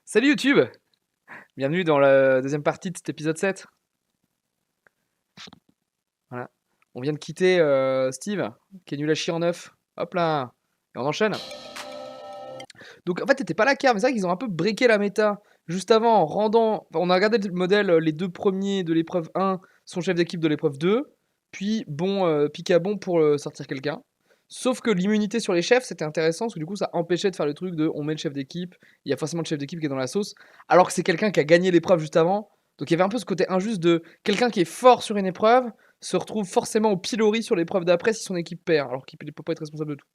Salut YouTube! Bienvenue dans la deuxième partie de cet épisode 7. Voilà. On vient de quitter Steve, qui est nul à chier en neuf. Hop là! Et on enchaîne. Donc en fait, t'étais pas là, Car, mais c'est vrai qu'ils ont un peu breaké la méta. Juste avant, en rendant. Enfin, on a regardé le modèle, les deux premiers de l'épreuve 1 sont chef d'équipe de l'épreuve 2. Puis bon, Picabon pour sortir quelqu'un. Sauf que l'immunité sur les chefs, c'était intéressant, parce que du coup, ça empêchait de faire le truc de on met le chef d'équipe, il y a forcément le chef d'équipe qui est dans la sauce, alors que c'est quelqu'un qui a gagné l'épreuve juste avant. Donc il y avait un peu ce côté injuste de quelqu'un qui est fort sur une épreuve se retrouve forcément au pilori sur l'épreuve d'après si son équipe perd, alors qu'il ne peut pas être responsable de tout.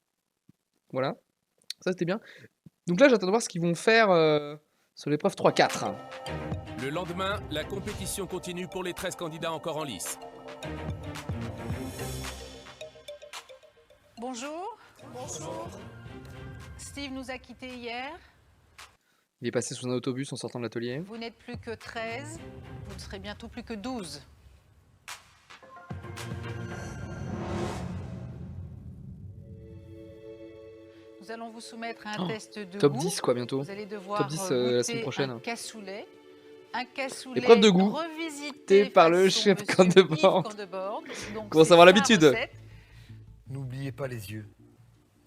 Voilà, ça c'était bien. Donc là, j'attends de voir ce qu'ils vont faire sur l'épreuve 3-4. Le lendemain, la compétition continue pour les 13 candidats encore en lice. Bonjour. Bonjour. Steve nous a quittés hier. Il est passé sous un autobus en sortant de l'atelier. Vous n'êtes plus que 13. Vous ne serez bientôt plus que 12. Nous allons vous soumettre à un test de Top goût. 10 quoi bientôt. Vous allez devoir Top 10 la semaine goûter prochaine. un cassoulet. Un cassoulet Épreuve de goût. revisité Par le façon chef Monsieur Candebord. Yves Candebord. Donc, Commence à c'est avoir sa l'habitude. recette. N'oubliez pas les yeux.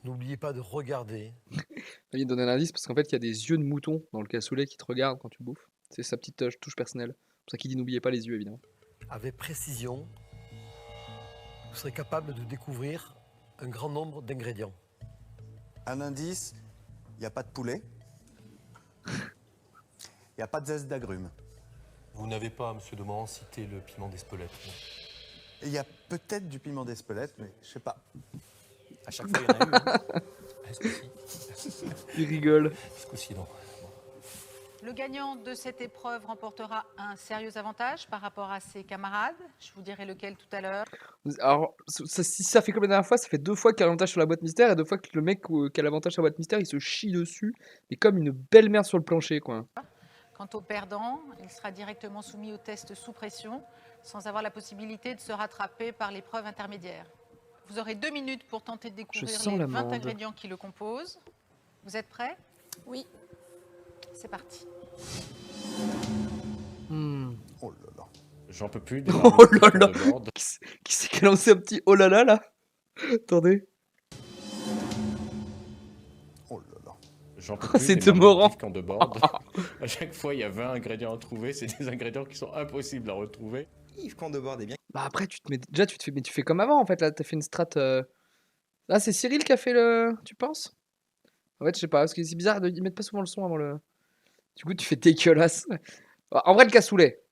N'oubliez pas de regarder. Il vient de donner un indice parce qu'en fait, il y a des yeux de mouton dans le cassoulet qui te regardent quand tu bouffes. C'est sa petite touche personnelle. C'est pour ça qu'il dit n'oubliez pas les yeux, évidemment. Avec précision, vous serez capable de découvrir un grand nombre d'ingrédients. Un indice, il n'y a pas de poulet. Il n'y a pas de zeste d'agrumes. Vous n'avez pas, monsieur Demorand, cité le piment d'Espelette. non. Il y a peut-être du piment d'Espelette, mais je sais pas. À chaque fois, il y en a eu. Hein. Est-ce que si Il rigole. Est-ce que si, non. Le gagnant de cette épreuve remportera un sérieux avantage par rapport à ses camarades. Je vous dirai lequel tout à l'heure. Alors, si ça fait comme la dernière fois, ça fait 2 fois qu'il y a l'avantage sur la boîte mystère et 2 fois que le mec qui a l'avantage sur la boîte mystère, il se chie dessus. Mais comme une belle merde sur le plancher, quoi. Quant au perdant, il sera directement soumis au test sous pression, sans avoir la possibilité de se rattraper par l'épreuve intermédiaire. Vous aurez 2 minutes pour tenter de découvrir sens les 20 l'amande. ingrédients qui le composent. Vous êtes prêts? Oui. C'est parti. Hmm. Oh là là. J'en peux plus. Oh là là. Qui c'est qui a lancé un petit oh là là là? Attendez. Oh là là. J'en peux plus. C'est des Demorand. marmots de bord. À chaque fois, il y a 20 ingrédients à trouver. C'est des ingrédients qui sont impossibles à retrouver. Yves Candebord est bien. Bah après, tu fais comme avant en fait. Là, t'as fait une strat. Ah, c'est Cyril qui a fait le. Tu penses? En fait, je sais pas, parce que c'est bizarre, ils mettent pas souvent le son avant le. Du coup, tu fais dégueulasse. En vrai, le cassoulet.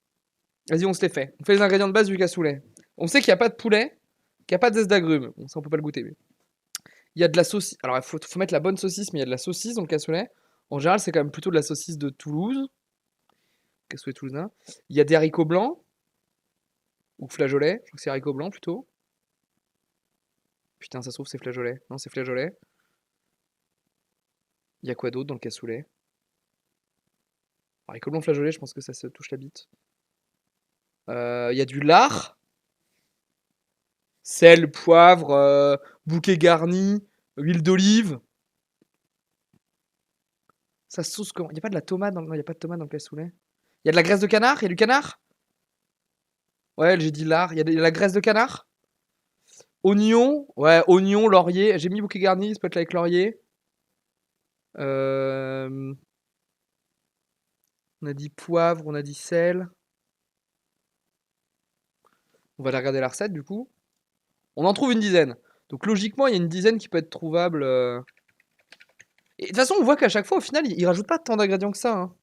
Vas-y, on se les fait. On fait les ingrédients de base du cassoulet. On sait qu'il n'y a pas de poulet, qu'il n'y a pas de zeste d'agrumes. Bon, ça, on peut pas le goûter. Mais... il y a de la saucisse. Alors, il faut mettre la bonne saucisse, mais il y a de la saucisse dans le cassoulet. En général, c'est quand même plutôt de la saucisse de Toulouse. Cassoulet toulousain. Il y a des haricots blancs. Ou flageolets. Je crois que c'est haricots blancs plutôt. Putain, ça se trouve, c'est flageolet. Non, c'est flageolet. Il y a quoi d'autre dans le cassoulet? Haricots blancs flageolets, je pense que ça se touche la bite. Il y a du lard. Sel, poivre, bouquet garni, huile d'olive. Ça sauce comment? Il n'y a pas de la tomate dans... Non, il n'y a pas de tomate dans le cassoulet. Il y a de la graisse de canard? Il y a du canard? Ouais, j'ai dit lard. Il y a de la graisse de canard? Oignon. Ouais, oignon, laurier. J'ai mis bouquet garni, ça peut être avec laurier. On a dit poivre, on a dit sel. On va aller regarder la recette du coup. On en trouve une dizaine. Donc logiquement, il y a une dizaine qui peut être trouvable. Et de toute façon, on voit qu'à chaque fois, au final, ils rajoutent pas tant d'ingrédients que ça. Hein.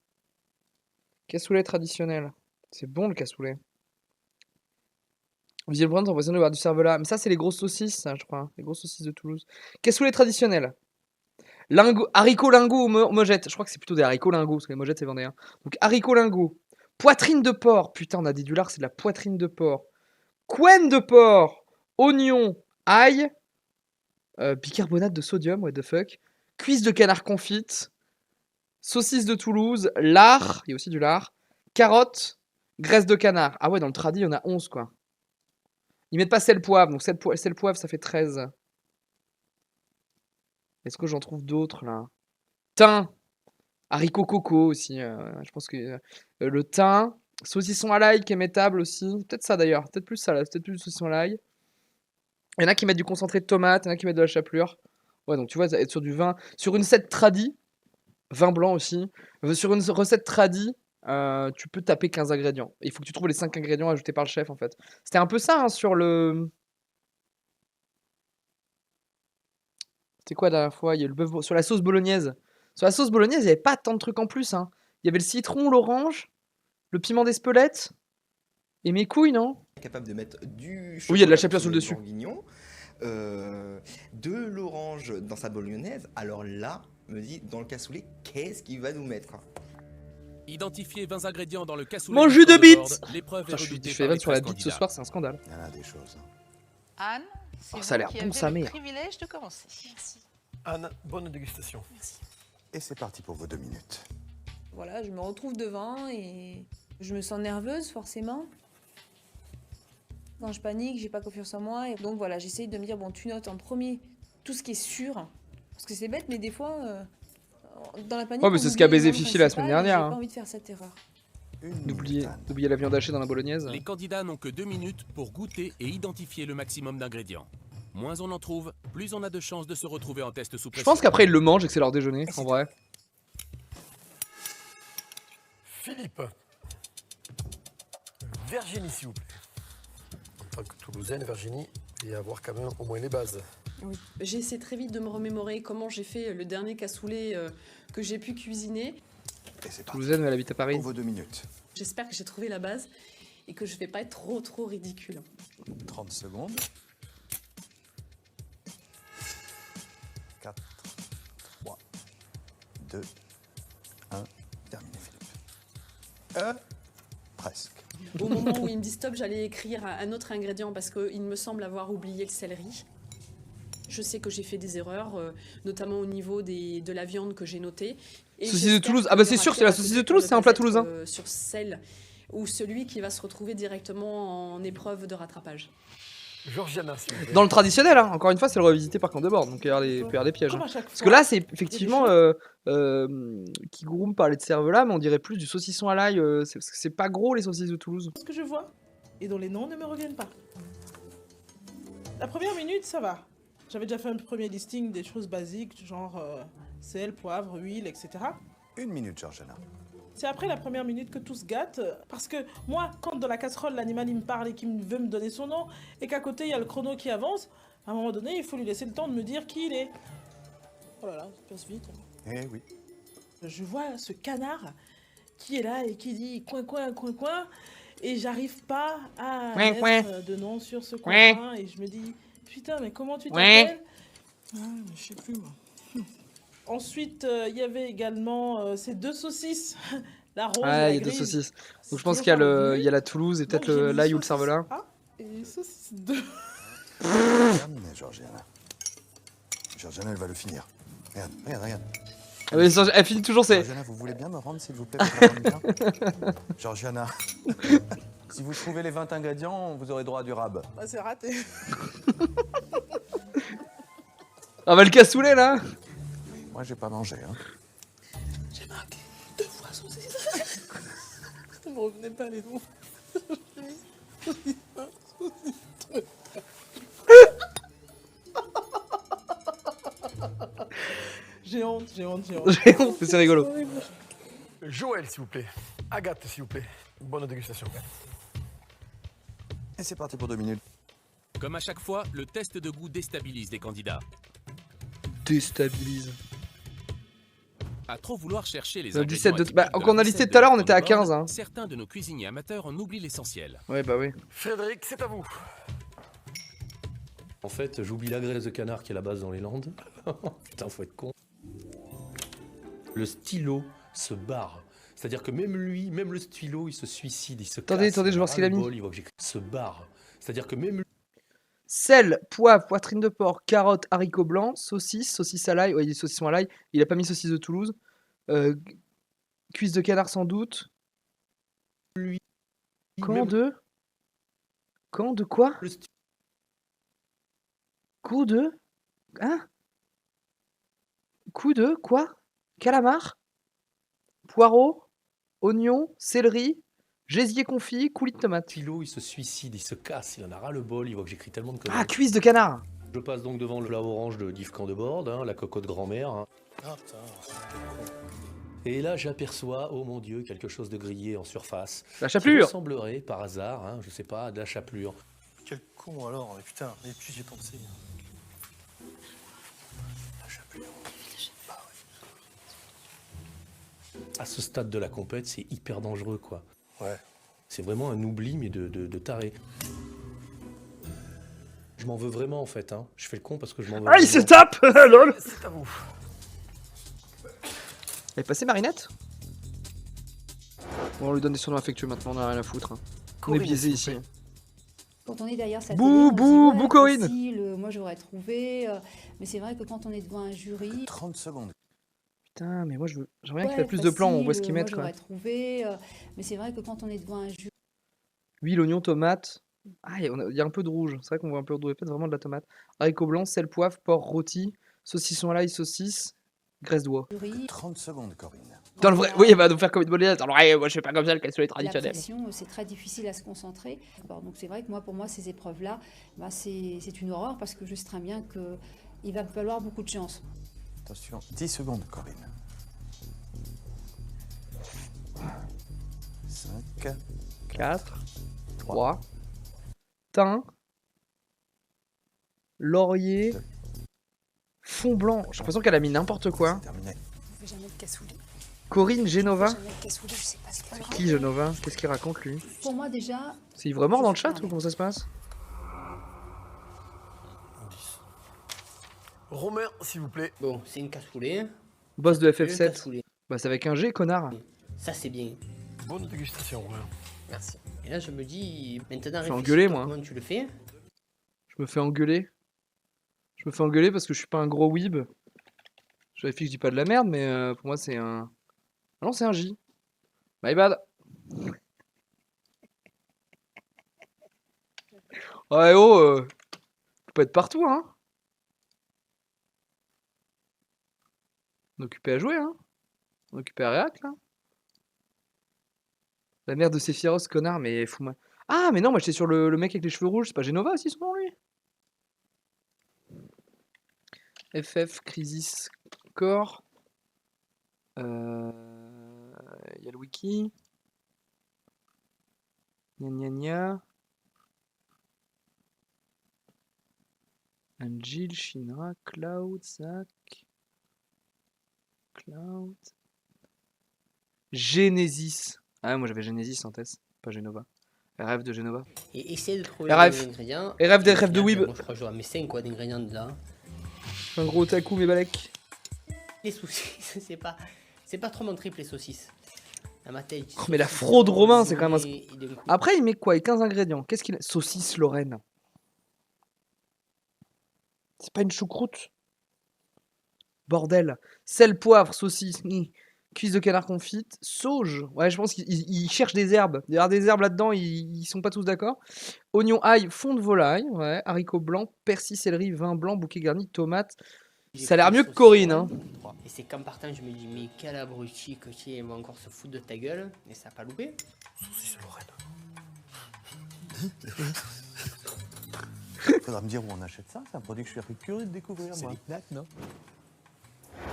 Cassoulet traditionnel. C'est bon le cassoulet. Visiblement, t'as l'impression de voir du cervelas. Mais ça, c'est les grosses saucisses, ça, je crois. Hein. Les grosses saucisses de Toulouse. Cassoulet traditionnel. Haricots lingots ou mojettes. Je crois que c'est plutôt des haricots lingots, parce que les mojettes, c'est vendéen. Donc haricots lingots. Poitrine de porc. Putain, on a dit du lard, c'est de la poitrine de porc. Couenne de porc. Oignon. Ail. Bicarbonate de sodium, what the fuck. Cuisse de canard confite. Saucisse de Toulouse. Lard. Il y a aussi du lard. Carotte. Graisse de canard. Ah ouais, dans le tradi, il y en a 11, quoi. Ils mettent pas sel poivre. Donc sel poivre, ça fait 13. Est-ce que j'en trouve d'autres, là? Thym. Haricots coco aussi, je pense que, le thym, saucisson à l'ail qui est mettable aussi. Peut-être ça d'ailleurs, peut-être plus ça là, peut-être plus du saucisson à l'ail. Il y en a qui mettent du concentré de tomate, il y en a qui mettent de la chapelure. Ouais, donc tu vois, ça va être sur du vin sur une recette tradi, vin blanc aussi, sur une recette tradi, tu peux taper 15 ingrédients. Il faut que tu trouves les 5 ingrédients ajoutés par le chef, en fait. C'était un peu ça, hein, sur le c'était quoi la dernière fois? Il y a le bœuf sur la sauce bolognaise. Sur la sauce bolognaise, il y avait pas tant de trucs en plus, hein. Il y avait le citron, l'orange, le piment d'Espelette et mes couilles, non? Capable de mettre du Oui, il y a de la chocolat chapelure sur le dessus. bourguignon, de l'orange dans sa bolognaise. Alors là, me dit, dans le cassoulet, qu'est-ce qu'il va nous mettre? Identifiez 20 ingrédients dans le cassoulet. Mon du jus de scoreboard. bite! L'épreuve est Putain, je redoutée fais par vanne les sur la 13 bite ce candidats. soir, c'est un scandale. Il y en a des choses. Anne, c'est Oh, ça a vous l'air qui bon, avez sa le mère. privilège de commencer. Merci. Anne, bonne dégustation. Et c'est parti pour vos 2 minutes. Voilà, je me retrouve devant et je me sens nerveuse forcément. Quand je panique, j'ai pas confiance en moi. Et donc voilà, j'essaye de me dire, bon, tu notes en premier tout ce qui est sûr. Parce que c'est bête, mais des fois, dans la panique. Ouais, mais on c'est ce qu'a oublie baisé les Fifi la principales semaine et dernière, J'ai hein. pas envie de faire cette erreur. D'oublier la viande hachée dans la bolognaise. Les candidats n'ont que 2 minutes pour goûter et identifier le maximum d'ingrédients. Moins on en trouve, plus on a de chances de se retrouver en test sous Je pression. pense qu'après ils le mangent et que c'est leur déjeuner, en vrai. Philippe. Virginie, s'il vous plaît. En tant que Toulousaine, Virginie, il va y avoir quand même au moins les bases. Oui. J'ai essayé très vite de me remémorer comment j'ai fait le dernier cassoulet que j'ai pu cuisiner. Et c'est parti Toulousaine, mais elle habite à Paris. pour vos 2 minutes. J'espère que j'ai trouvé la base et que je vais pas être trop ridicule. 30 secondes. 4, 3, 2, 1. Terminé, Philippe. Presque. Au moment où il me dit stop, j'allais écrire un autre ingrédient parce qu'il me semble avoir oublié le céleri. Je sais que j'ai fait des erreurs, notamment au niveau de la viande que j'ai notée. Et Saucisse de j'espère Toulouse. qu'il Ah bah y c'est aura sûr, c'est pire la à saucisse côté de Toulouse, pour c'est ne un plat pas toulousain. être, sur celle ou celui qui va se retrouver directement en épreuve de rattrapage. Georgiana, s'il vous plaît. Dans le traditionnel, hein. Encore une fois, c'est le revisité par Candebord, donc il peut y avoir des pièges. Comme hein. à chaque Parce que fois, là, c'est il y a des effectivement Kigroum parlait de cervelas, mais on dirait plus du saucisson à l'ail. Parce que c'est pas gros les saucisses de Toulouse. choses que je vois et dont les noms ne me reviennent pas. La première minute, ça va. J'avais déjà fait un premier listing des choses basiques, genre sel, poivre, huile, etc. 1 minute, Georgiana. C'est après la première minute que tout se gâte, parce que moi, quand dans la casserole, l'animal il me parle et qu'il veut me donner son nom, et qu'à côté il y a le chrono qui avance, à un moment donné, il faut lui laisser le temps de me dire qui il est. Oh là là, ça passe vite. Eh oui. Je vois ce canard qui est là et qui dit coin coin coin coin, et j'arrive pas à Coin, mettre coin. de nom sur ce Coin. coin, et je me dis putain mais comment tu Coin. t'appelles? Ah, mais je sais plus moi. Ensuite, il y avait également ces 2 saucisses, la rose et Ah, la il y a deux grise. saucisses. C'est Donc je pense toujours qu'il y a pas revenu. il y a la Toulouse et peut-être Donc, j'ai mis l'ail ou le saucisse cervelas. 1 et saucisse 2. Terminé, Georgiana. Georgiana, elle va le finir. Regarde, regarde, regarde. Ah, mais elle finit toujours ses. Georgiana, vous voulez bien me rendre, s'il vous plaît, votre ingrédient? Georgiana, si vous trouvez les 20 ingrédients, vous aurez droit à du rab. Bah, c'est raté. Ah bah le cassoulet là. Moi, j'ai pas mangé. Hein. J'ai marqué 2 fois saucisse. Ça me revenait pas les noms. J'ai honte, j'ai honte, j'ai honte. J'ai honte, mais c'est rigolo. Joël, s'il vous plaît. Agathe, s'il vous plaît. Bonne dégustation. Et c'est parti pour 2 minutes. Comme à chaque fois, le test de goût déstabilise les candidats. Déstabilise. À trop vouloir chercher les 17 ingrédients de... Bah, atypiques de qu'on la a listé recette tout à l'heure, de on était à Candebord, 15. Hein. certains de nos cuisiniers amateurs en oublient l'essentiel. Ouais, bah oui. Frédéric, c'est à vous. En fait, j'oublie la graisse de canard qui est la base dans les Landes. Putain, faut être con. Le stylo se barre. C'est-à-dire que même lui, même le stylo, il se suicide, il se Attendez, casse, attendez, je vais voir il ce qu'il a mis. ras-le-bol, il voit que j'écris se barre. C'est-à-dire que même lui... Sel, poivre, poitrine de porc, carottes, haricots blancs, saucisse, saucisse à l'ail. Ouais, il dit saucisson à l'ail. Il a pas mis saucisse de Toulouse. Cuisse de canard sans doute. Lui, Quand même de Quand de quoi le stylo, Coup de Hein Coup de quoi Calamar poireau, oignon, céleri, gésier confit, coulis de tomate. Philo, il se suicide, il se casse, il en a ras le bol, il voit que j'écris tellement de Ah, conneries. cuisse de canard. Je passe donc devant le plat orange de Yves Candeborde, hein, la cocotte grand-mère. Hein. Ah putain, Et là, j'aperçois, oh mon Dieu, quelque chose de grillé en surface. La Qui chapelure. ressemblerait, par hasard, hein, je sais pas, à de la chapelure. quel con alors, mais putain, et puis j'ai pensé. La chapelure. Bah ouais. À ce stade de la compète, c'est hyper dangereux, quoi. Ouais. C'est vraiment un oubli, mais de taré. Je m'en veux vraiment, en fait. Hein. Je fais le con parce que je m'en veux Ah, il se vraiment. tape. Lol. C'est à vous. Elle est passée Marinette. Bon, on lui donne des surnoms affectueux maintenant, on a rien à foutre. Hein. On est Corinne, biaisé s'il vous ici. Quand on est derrière sa Bouh, télé, on se dit, bouh, ouais, bouh, Corinne. facile, moi j'aurais trouvé. Mais c'est vrai que quand on est devant un jury, 30 secondes. Putain, mais moi j'aimerais bien qu'il ouais, fasse plus de plans, on voit ce facile, qu'ils moi mettent quoi. j'aurais trouvé. Mais c'est vrai que quand on est devant un jury, Huile, oignon, tomate. Ah, il y a un peu de rouge. C'est vrai qu'on voit un peu de rouge. Peut-être vraiment de la tomate. Haricots blancs, sel, poivre, porc rôti, saucisson à l'ail, saucisse, graisse d'oie. 30 secondes, Corinne. Dans le vrai, oui, elle va nous faire comme une bolette. Alors, ouais, moi je fais pas comme ça, le cassoulet la traditionnel. pression, c'est très difficile à se concentrer. Bon, donc c'est vrai que moi, pour moi, ces épreuves-là, bah, c'est une horreur parce que je sais très bien qu'il va me falloir beaucoup de chance. Attention, 10 secondes, Corinne. 5, 4, 3, thym, laurier, fond blanc. J'ai l'impression qu'elle a mis n'importe quoi. terminé. Je fais jamais de cassoulet. Corinne Genova. Jamais de cassoulet, je sais pas ce qu'il Qui Genova? Qu'est-ce qu'il raconte lui? Pour moi, déjà, C'est Ivre mort dans le chat ou comment ça se passe? Romain, s'il vous plaît. Bon, c'est une cassoulet. Boss de Une FF7. cassoulet. Bah c'est avec un G, connard. Ça, c'est bien. Bonne dégustation, Romain. Merci. Et là, je me dis, maintenant, fais réfléchis, engueuler, toi, moi. comment tu le fais? Je me fais engueuler. Je me fais engueuler parce que je suis pas un gros weeb. Je vérifie que je dis pas de la merde, mais pour moi c'est un... Ah non, c'est un J. My bad. Ouais, oh, faut pas être partout, hein. On est occupé à jouer, hein. On est occupé à réac, là. La mère de Sephiroth, connard, mais fous-moi. Ah, mais non, moi j'étais sur le mec avec les cheveux rouges, c'est pas Genova aussi, son nom, lui? FF, Crisis, Core. Il y a le wiki. Gna gna gna. Angel, Shinra, Cloud, Zack. Cloud. Genesis. Ah, moi j'avais Genesis en test, pas Genova. Rêve de Genova. Et essayer de trouver RF. des ingrédients. Et rêve des au rêves de final, Weeb. Moi, je crois que j'aurai mes 5 quoi d'ingrédients dedans. Un gros otaku, mes balèques. Les saucisses, c'est pas trop mon trip, les saucisses. À ma tête. Oh, mais la fraude Romain, c'est quand même un... Et d'un coup- Après, il met quoi? 15 ingrédients. Qu'est-ce qu'il a? Saucisse Lorraine. C'est pas une choucroute? Bordel. Sel, poivre, saucisse, cuisse de canard confite, sauge. Ouais, je pense qu'il cherche des herbes. Il y a des herbes là-dedans, ils sont pas tous d'accord. Oignon, ail, fond de volaille, ouais. Haricots blancs, persil, céleri, vin blanc, bouquet garni, tomates. J'ai Ça a l'air pris mieux que saucisson, Corinne, hein. Et c'est qu'en partant, je me dis, mais quel abruti que tu es, il va encore se foutre de ta gueule. Et ça a pas loupé. Saucisse Lorraine. Faudra me dire où on achète ça. C'est un produit que je suis curieux de découvrir. C'est moi. Knack, non?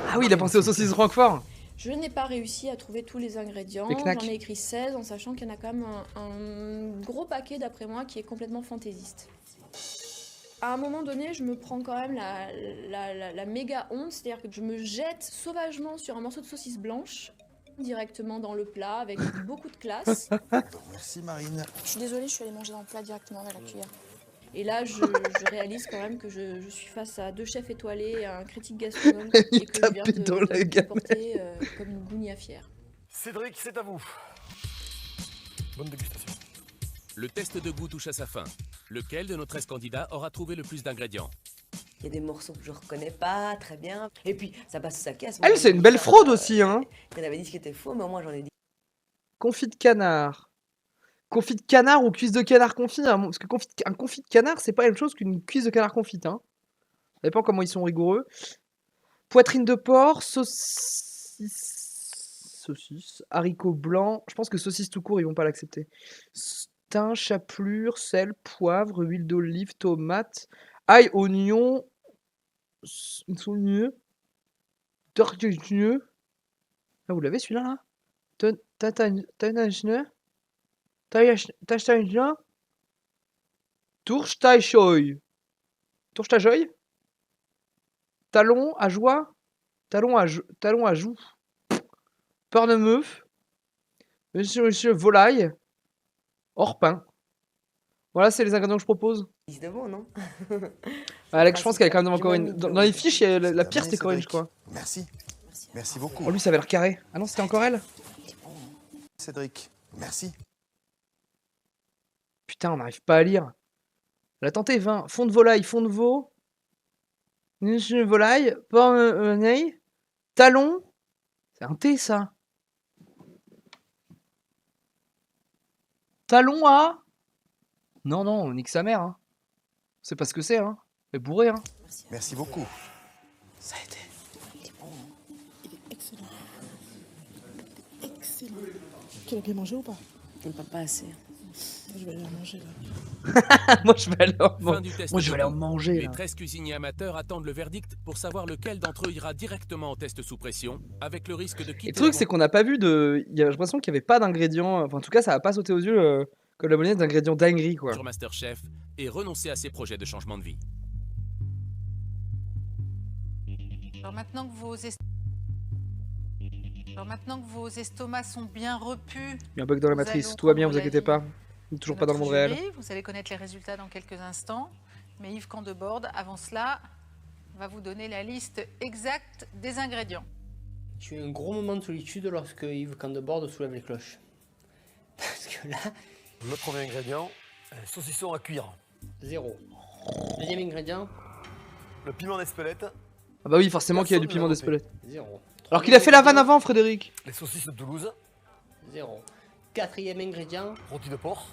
Ah oui, il a pensé aux saucisses Roquefort. Je n'ai pas réussi à trouver tous les ingrédients. Les knacks. J'en ai écrit 16 en sachant qu'il y en a quand même un gros paquet d'après moi qui est complètement fantaisiste. À un moment donné, je me prends quand même la méga honte, c'est-à-dire que je me jette sauvagement sur un morceau de saucisse blanche directement dans le plat avec beaucoup de classe. Merci Marine. Je suis désolée, je suis allée manger dans le plat directement avec la cuillère. Et là, je réalise quand même que je suis face à 2 chefs étoilés, un critique gastronome et que je viens tapait dans la de gamelle. porter comme une gounia fière. Cédric, c'est à vous. Bonne dégustation. Le test de goût touche à sa fin. Lequel de nos 13 candidats aura trouvé le plus d'ingrédients? Il y a des morceaux que je reconnais pas très bien. Et puis, ça passe sous sa caisse. Elle, c'est une belle fraude aussi, hein. Il y en avait 10 qui étaient faux, mais moi j'en ai dit. Confit de canard. Confit de canard ou cuisse de canard confit, hein, parce que un confit de canard, c'est pas la même chose qu'une cuisse de canard confite. Hein. Ça dépend comment ils sont rigoureux. Poitrine de porc, saucisse saucisse. Haricots blancs. Je pense que saucisse tout court, ils vont pas l'accepter. Thym, chapelure, sel, poivre, huile d'olive, tomate, ail, oignon, mieux. Tortue. Ah, vous l'avez celui-là là? Tourstachoy. Tourstachoy. Talon à joie. Talon à joue. Pornemeuf. Monsieur volaille. Orpin. Voilà, c'est les ingrédients que je propose. C'est bon, non? Alex, je pense qu'elle a quand même encore une. Dans les fiches, la pire c'était Corinne, je crois. Merci. Merci beaucoup. Oh, lui, ça avait l'air carré. Ah non, c'était encore elle? Cédric, merci. Putain, on n'arrive pas à lire. Elle a tenté 20. Fond de volaille, fond de veau. Monsieur volaille. Pornemeuf. Talon. C'est un T, ça. Talon à. Non, non, on nique sa mère. Hein. C'est pas ce que c'est, hein. Elle est bourrée, hein. Merci beaucoup. Ça a été. Il est bon. Il est excellent. Excellent. Tu l'as bien mangé ou pas? Pas assez. Je vais aller en manger là. Moi, je vais aller en, Fin du test Moi, je vais aller en technique. manger. Les Là. 13 cuisiniers amateurs attendent le verdict pour savoir lequel d'entre eux ira directement au test sous pression, avec le risque de quitter. Et le truc, c'est qu'on n'a pas vu de. J'ai l'impression qu'il n'y avait pas d'ingrédients. Enfin, en tout cas, ça n'a pas sauté aux yeux comme la bolognaise d'ingrédients dinguerie, quoi. sur Masterchef et renoncer à ses projets de changement de vie. Alors maintenant que vos estomacs sont bien repus, Il y a un bug dans la nous matrice. allons Tout va bien, prendre vous inquiétez l'avis pas. Toujours de pas dans le notre monde réel. jury. Vous allez connaître les résultats dans quelques instants. Mais Yves Candeborde, avant cela, va vous donner la liste exacte des ingrédients. J'ai eu un gros moment de solitude lorsque Yves Candeborde soulève les cloches. Parce que là, Le premier ingrédient, un saucisson à cuire. 0. Deuxième ingrédient, Le piment d'Espelette. Ah bah oui, forcément qu'il y a du piment d'Espelette. 0. Alors qu'il a fait la vanne avant, Frédéric. Les saucisses de Toulouse. 0. Quatrième ingrédient, Rôti de porc.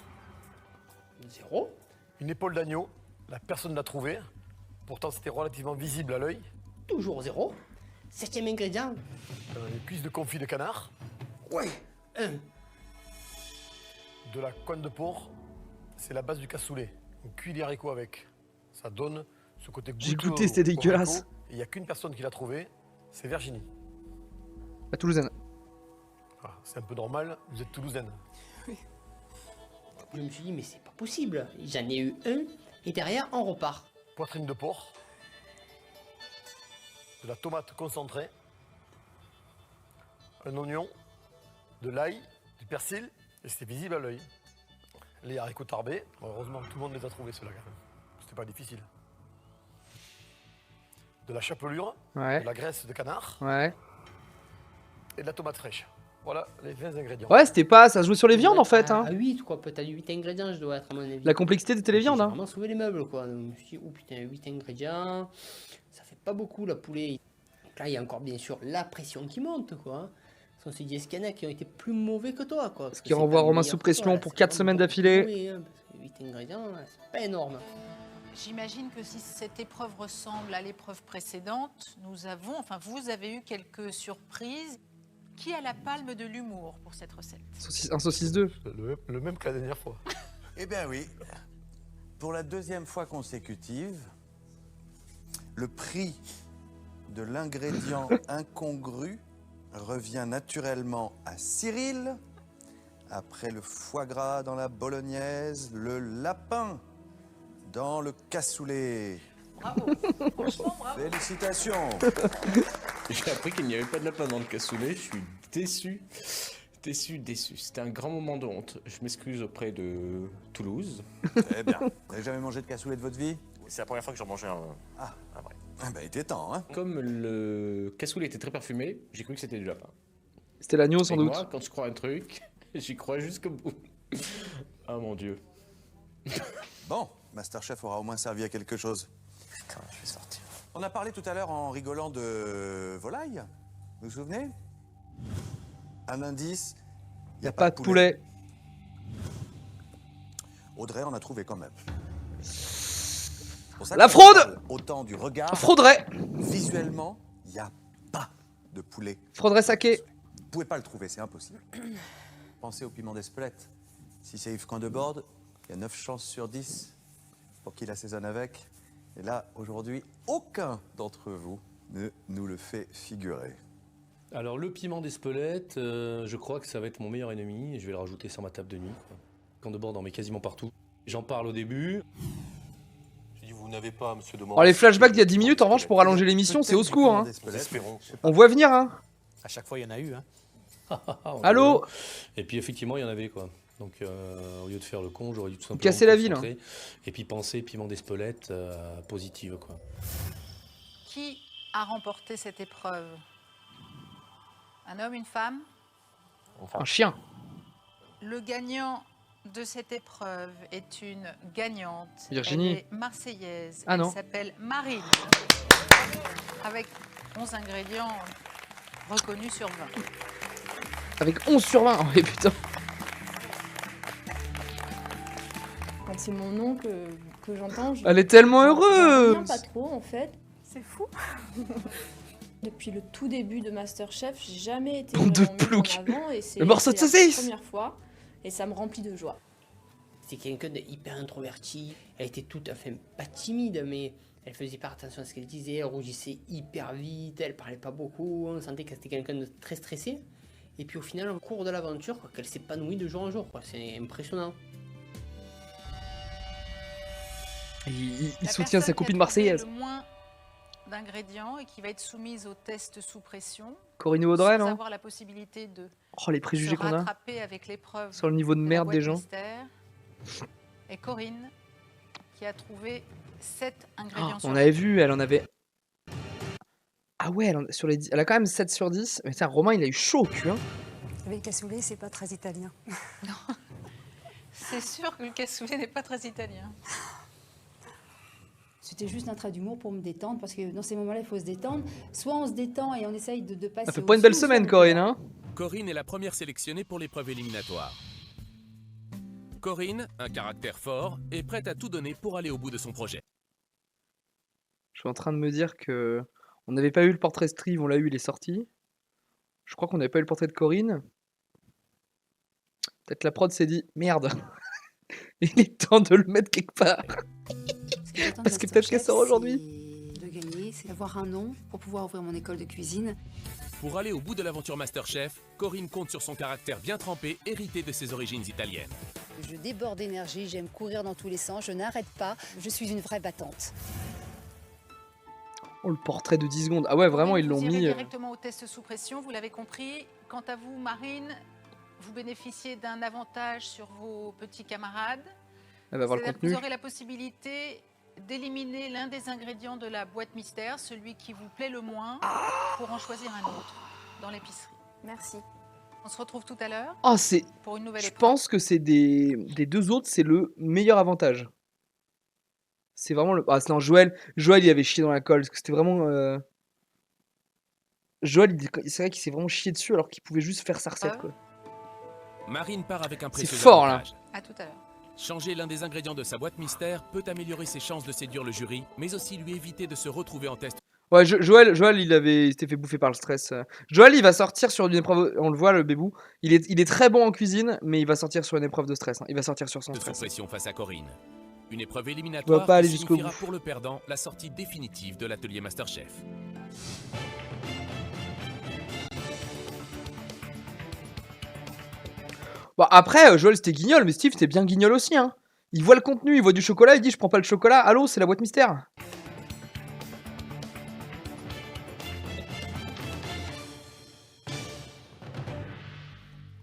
0. Une épaule d'agneau. La personne l'a trouvée. Pourtant, c'était relativement visible à l'œil. Toujours 0. Septième ingrédient, Une cuisse de confit de canard. ouais, 1. De la coine de porc. C'est la base du cassoulet. On cuit les haricots avec. Ça donne ce côté J'ai goûteux goûté, c'était au dégueulasse. haricot. Et il n'y a qu'une personne qui l'a trouvé. C'est Virginie. La Toulousaine. Ah, c'est un peu normal. Vous êtes toulousaine. Je me suis dit, mais c'est pas possible. J'en ai eu un, et derrière, on repart. Poitrine de porc. De la tomate concentrée. Un oignon. De l'ail. Du persil. Et c'est visible à l'œil. Les haricots tarbés. Heureusement que tout le monde les a trouvés, ceux-là, quand même. C'était pas difficile. De la chapelure. Ouais. De la graisse de canard. Ouais. Et de la tomate fraîche. Voilà les 20 ingrédients. Ouais, c'était pas. Ça se jouait sur les viandes en fait. Hein. À 8, quoi. Peut-être 8 ingrédients, je dois être, à mon avis. La complexité c'était les viandes. J'ai Hein. vraiment sauvé les meubles, quoi. Donc, je me suis dit, oh putain, 8 ingrédients. Ça fait pas beaucoup, la poulet. Donc là, il y a encore, bien sûr, la pression qui monte, quoi. On s'est dit, est-ce qu'il y en a qui ont été plus mauvais que toi, quoi. Ce qui renvoie Romain sous pression pour 4 semaines d'affilée. Oui, hein, parce que 8 ingrédients, c'est pas énorme. J'imagine que si cette épreuve ressemble à l'épreuve précédente, vous avez eu quelques surprises. Qui a la palme de l'humour pour cette recette? Un saucisse 2. Le même que la dernière fois. Eh bien oui. Pour la deuxième fois consécutive, le prix de l'ingrédient incongru revient naturellement à Cyril. Après le foie gras dans la bolognaise, le lapin dans le cassoulet. Bravo. Franchement, bravo. Félicitations. J'ai appris qu'il n'y avait pas de lapin dans le cassoulet, je suis déçu. Déçu. C'était un grand moment de honte. Je m'excuse auprès de Toulouse. Eh bien, vous n'avez jamais mangé de cassoulet de votre vie? C'est la première fois que j'en mangeais un. Ah, vrai. Ah ben, il était temps, hein. Comme le cassoulet était très parfumé, j'ai cru que c'était du lapin. C'était l'agneau sans Et doute. moi, quand je crois un truc, j'y crois jusqu'au bout. Ah mon dieu. Bon, Masterchef aura au moins servi à quelque chose. Putain, je vais sortir. On a parlé tout à l'heure en rigolant de volaille. Vous vous souvenez? Un indice. Y a pas de poulet. Audrey en a trouvé quand même. Pour ça La qu'on fraude parle autant du regard. Frauderait. Visuellement, il n'y a pas de poulet. Frauderait saké. pouvez pas le trouver, c'est impossible. Pensez au piment d'Espelette. Si c'est Yves Candebord, il y a 9 chances sur 10 pour qu'il assaisonne avec. Et là, aujourd'hui, aucun d'entre vous ne nous le fait figurer. Alors le piment d'Espelette, je crois que ça va être mon meilleur ennemi. Et je vais le rajouter sur ma table de nuit. Candebord en met quasiment partout. J'en parle au début. Je dis, vous n'avez pas, monsieur Demorge. Alors les flashbacks d'il y a 10 minutes, en revanche, pour allonger l'émission, c'est au secours. Hein. On voit venir. Hein. À chaque fois, il y en a eu. Hein. Allô? Et puis effectivement, il y en avait quoi. Donc au lieu de faire le con, j'aurais dû tout simplement casser la ville. Hein. Et puis penser piment d'Espelette positive quoi. Qui a remporté cette épreuve? Un homme, une femme? Un chien. Le gagnant de cette épreuve est une gagnante. Virginie. Elle est marseillaise. Ah Elle non. s'appelle Marine. Avec 11 ingrédients reconnus sur 20. Avec 11 sur 20. Oh putain. Quand c'est mon nom que j'entends, Elle est tellement j'en heureuse. reviens pas trop en fait. C'est fou. Depuis le tout début de Masterchef, j'ai jamais été Bande de vraiment mise en ploucs. avant et c'est Le morceau de c'est la saucisse. première fois et ça me remplit de joie. C'est quelqu'un de hyper introverti. Elle était tout à fait pas timide, mais elle faisait pas attention à ce qu'elle disait. Elle rougissait hyper vite. Elle parlait pas beaucoup. On sentait qu'elle était quelqu'un de très stressé. Et puis au final, au cours de l'aventure, qu'elle s'épanouit de jour en jour. C'est impressionnant. Il soutient sa copine marseillaise. Le moins d'ingrédients et qui va être soumise au test sous pression. Corinne Audrey, sans non? avoir la possibilité de Oh, les préjugés se qu'on a. rattraper avec l'épreuve Sur le niveau de la merde boîte des gens. mystère. Et Corinne qui a trouvé 7 ingrédients sur On avait vu, elle en avait. Ah ouais, sur les 10... elle a quand même 7 sur 10. Mais tiens, Romain, il a eu chaud au cul. Hein. Avec le cassoulet, c'est pas très italien. C'est sûr que le cassoulet n'est pas très italien. C'était juste un trait d'humour pour me détendre, parce que dans ces moments-là, il faut se détendre. Soit on se détend et on essaye de passer. Ça fait pas une belle au-dessus, semaine, soit on- Corinne. Hein. Corinne est la première sélectionnée pour l'épreuve éliminatoire. Corinne, un caractère fort, est prête à tout donner pour aller au bout de son projet. Je suis en train de me dire que on n'avait pas eu le portrait Strive, on l'a eu, il est sorti. Je crois qu'on n'avait pas eu le portrait de Corinne. Peut-être la prod s'est dit merde. Il est temps de le mettre quelque part. Parce que peut-être qu'elle sort aujourd'hui. De gagner, c'est d'avoir un nom pour pouvoir ouvrir mon école de cuisine. Pour aller au bout de l'aventure Masterchef, Corinne compte sur son caractère bien trempé, hérité de ses origines italiennes. Je déborde d'énergie, j'aime courir dans tous les sens, je n'arrête pas, je suis une vraie battante. Oh, le portrait de 10 secondes. Ah ouais, vraiment, ils l'ont Vous irez mis. directement au test sous pression, vous l'avez compris. Quant à vous, Marine, vous bénéficiez d'un avantage sur vos petits camarades. Elle va voir le C'est-à-dire que contenu. vous aurez la possibilité d'éliminer l'un des ingrédients de la boîte mystère, celui qui vous plaît le moins, pour en choisir un autre dans l'épicerie. Merci. On se retrouve tout à l'heure Ah, c'est. pour une nouvelle Je épreuve. pense que c'est des deux autres, c'est le meilleur avantage. C'est vraiment le. Ah, c'est non, Joël, il avait chié dans la colle. Parce que c'était vraiment. Joël, c'est vrai qu'il s'est vraiment chié dessus alors qu'il pouvait juste faire sa recette. Quoi. Marine part avec un C'est précieux fort, là. avantage. À tout à l'heure. Changer l'un des ingrédients de sa boîte mystère peut améliorer ses chances de séduire le jury, mais aussi lui éviter de se retrouver en test. Ouais, Joël, il s'était fait bouffer par le stress. Joël, il va sortir sur une épreuve. On le voit, le bébou. Il est très bon en cuisine, mais il va sortir sur une épreuve de stress. Hein. Il va sortir sur son De sous stress. pression face à Corinne. Une épreuve On éliminatoire va pas aller qui jusqu'au signifiera bout. pour le perdant la sortie définitive de l'atelier Masterchef. Bon, après, Joël, c'était guignol, mais Steve, c'était bien guignol aussi. Hein. Il voit le contenu, il voit du chocolat, il dit je prends pas le chocolat. Allô, c'est la boîte mystère.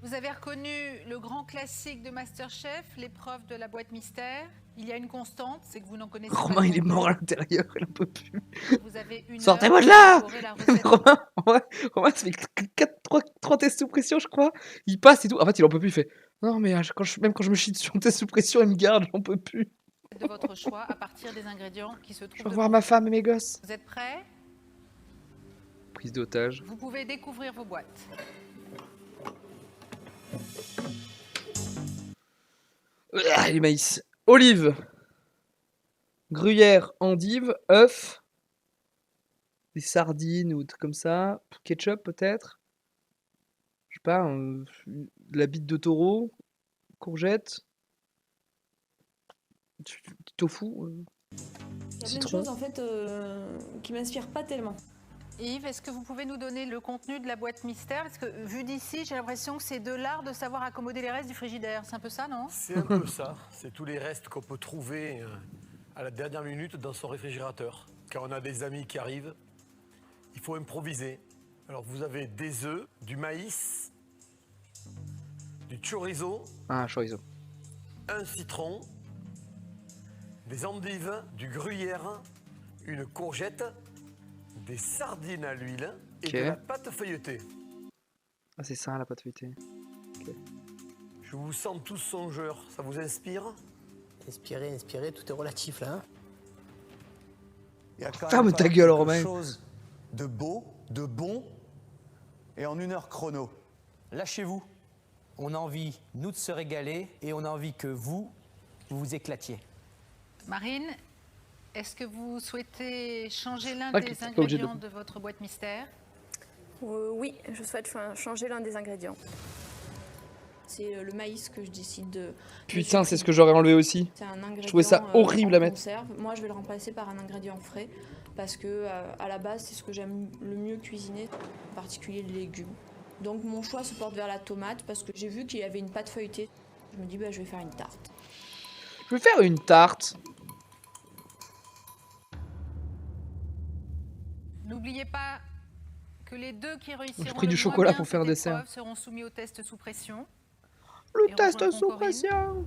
Vous avez reconnu le grand classique de Masterchef, l'épreuve de la boîte mystère. Il y a une constante, c'est que vous n'en connaissez pas. Romain, il est le mort à contenu. l'intérieur, il en peut plus. Vous avez une Sortez-moi heure de là. pour élaborer la Mais recette. Romain, ça fait 3 tests sous pression, je crois. Il passe et tout. En fait, il en peut plus. Il fait non, mais même quand je me chie dessus en test sous pression, il me garde, j'en peux plus. De votre choix à partir des ingrédients qui se Je trouvent veux devant voir vous. ma femme et mes gosses. Vous êtes prêts? Prise d'otage. Vous pouvez découvrir vos boîtes. Les maïs. Olive. Gruyère, endive, œuf. Des sardines ou des trucs comme ça. Ketchup peut-être. sais pas, de la bite de taureau, courgette, tofu, Il y a plein de citron. choses en fait qui m'inspirent pas tellement. Yves, est-ce que vous pouvez nous donner le contenu de la boîte mystère? Parce que vu d'ici, j'ai l'impression que c'est de l'art de savoir accommoder les restes du frigidaire. C'est un peu ça, non? C'est un peu ça. C'est tous les restes qu'on peut trouver à la dernière minute dans son réfrigérateur. Quand on a des amis qui arrivent, il faut improviser. Alors vous avez des œufs, du maïs, du chorizo, Ah, chorizo. un citron, des endives, du gruyère, une courgette, des sardines à l'huile et Ok. de la pâte feuilletée. Ah, c'est ça, la pâte feuilletée. Ok. Je vous sens tous songeurs, ça vous inspire? Inspiré, tout est relatif là. Hein. Il y a quand Ferme même ta pas gueule, quelque Romain. chose de beau, de bon, et en 1 heure chrono. Lâchez-vous. On a envie, nous, de se régaler et on a envie que vous vous éclatiez. Marine, est-ce que vous souhaitez changer l'un Ah, des t'es pas obligé de- ingrédients de votre boîte mystère? Oui, je souhaite changer l'un des ingrédients. C'est le maïs que je décide de. Putain, c'est ce que j'aurais enlevé aussi. C'est un ingrédient Je trouvais ça horrible à mettre. conserve. Moi, je vais le remplacer par un ingrédient frais parce que à la base, c'est ce que j'aime le mieux cuisiner, en particulier les légumes. Donc mon choix se porte vers la tomate parce que j'ai vu qu'il y avait une pâte feuilletée. Je me dis bah je vais faire une tarte. Je vais faire une tarte. N'oubliez pas que les deux qui réussiront J'ai pris du le moins chocolat bien pour faire un cette dessert. épreuve seront soumis au test sous pression. Le Et test rejoindront sous Corinne. pression.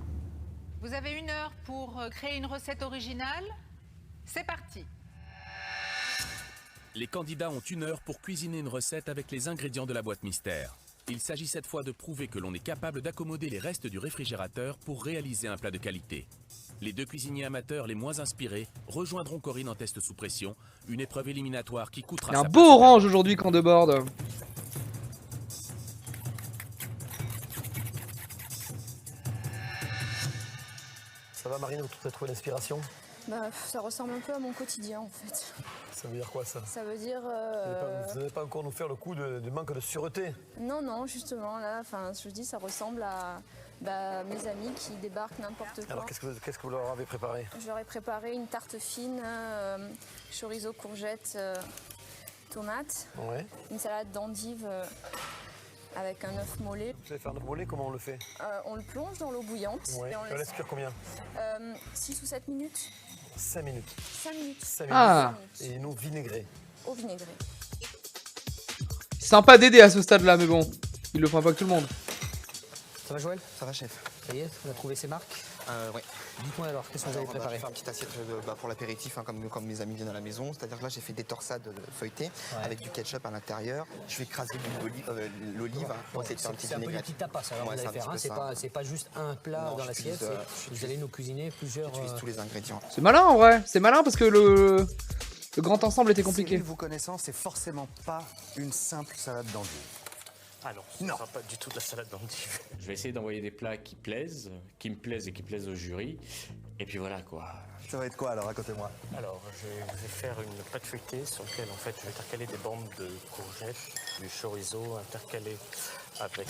Vous avez 1 heure pour créer une recette originale. C'est parti. Les candidats ont 1 heure pour cuisiner une recette avec les ingrédients de la boîte mystère. Il s'agit cette fois de prouver que l'on est capable d'accommoder les restes du réfrigérateur pour réaliser un plat de qualité. Les 2 cuisiniers amateurs les moins inspirés rejoindront Corinne en test sous pression, une épreuve éliminatoire qui coûtera Il y a un sa beau place. orange aujourd'hui quand de bord. Ça va Marine, vous avez trouvé l'inspiration? Bah, ça ressemble un peu à mon quotidien en fait. Ça veut dire quoi ça? Ça veut dire... Vous n'allez pas encore nous faire le coup de manque de sûreté? Non, justement, là, je dis, ça ressemble à mes amis qui débarquent n'importe quand. Alors qu'est-ce que vous leur avez préparé? Je leur ai préparé une tarte fine, chorizo, courgette, tomate, Ouais. une salade d'endives avec un œuf mollet. Vous allez faire un œuf mollet, comment on le fait? On le plonge dans l'eau bouillante Ouais. et on On laisse cuire combien? 6 ou 7 minutes. 5 minutes. 5 minutes. 5 minutes. Ah. Et nous vinaigrés. Au vinaigré. Sympa d'aider à ce stade-là, mais bon, il le fera pas que tout le monde. Ça va Joël? Ça va, chef? Ça y est, on a trouvé ses marques? Ouais. Dites-moi alors, qu'est-ce que vous avez Alors, préparé? Je vais faire une petite assiette pour l'apéritif, hein, comme mes amis viennent à la maison. C'est-à-dire que là, j'ai fait des torsades feuilletées avec du ketchup à l'intérieur. Je vais écraser l'olive hein, pour essayer de faire une petite C'est un peu du vinaigrette. petit tapas, alors Ouais, vous c'est allez un faire. petit Hein, peu ça. c'est pas juste un plat Non, dans l'assiette, vous allez nous cuisiner plusieurs. J'utilise tous les ingrédients. C'est malin en vrai, c'est malin parce que le grand ensemble était compliqué. Cyril, vous connaissant, c'est forcément pas une simple salade d'endives. Ah non, ce ne sera pas du tout de la salade d'endives. Je vais essayer d'envoyer des plats qui me plaisent et qui plaisent au jury. Et puis voilà quoi. Ça va être quoi alors, racontez-moi? Alors, je vais faire une pâte feuilletée sur laquelle en fait je vais intercaler des bandes de courgettes, du chorizo intercalé avec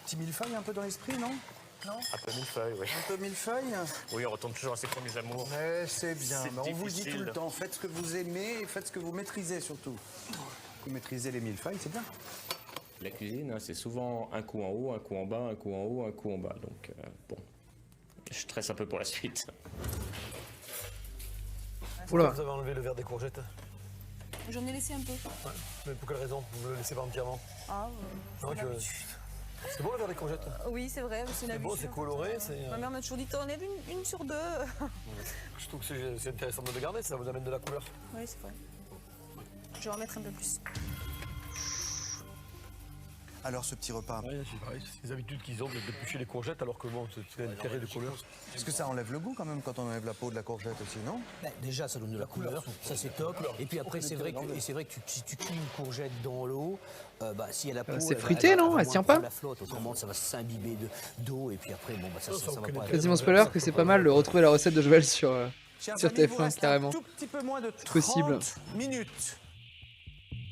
Petit millefeuille un peu dans l'esprit, non? Non? un peu millefeuille, oui. Un peu millefeuille? Oui, on retourne toujours à ses premiers amours. Mais c'est bien. C'est Mais on vous dit tout difficile. le temps, faites ce que vous aimez et faites ce que vous maîtrisez surtout. Vous maîtrisez les millefeuilles, c'est bien. La cuisine, hein, c'est souvent un coup en haut, un coup en bas, un coup en haut, un coup en bas. Donc bon, je stresse un peu pour la suite. Oula. Vous avez enlevé le verre des courgettes? J'en ai laissé un peu. Ouais. Mais pour quelle raison? Vous le laissez pas entièrement? Ah, Non, c'est bon le verre des courgettes? oui, c'est vrai, c'est C'est beau, c'est coloré. Ma mère m'a toujours dit t'en enlèves une sur 2. Je trouve que c'est intéressant de le garder, ça vous amène de la couleur. Oui, c'est vrai. Je vais en mettre un peu plus. Alors ce petit repas, Ouais, c'est pareil, c'est les habitudes qu'ils ont d'éplucher les courgettes alors que bon, c'est un carré de couleur. est-ce que ça enlève le goût quand même quand on enlève la peau de la courgette aussi, non? Déjà, ça donne de la couleur, ça c'est top. Et puis après, c'est vrai que si tu cuis une courgette dans l'eau, si elle a peau, c'est frité, non? Elle tient pas? La flotte, autrement ça va s'imbiber d'eau et puis après, bon, ça va pas. Quasiment spoiler que c'est pas mal de retrouver la recette de Joël sur Chers sur amis, vous TF1 reste carrément. Un tout petit peu moins de Possible. 30 minutes.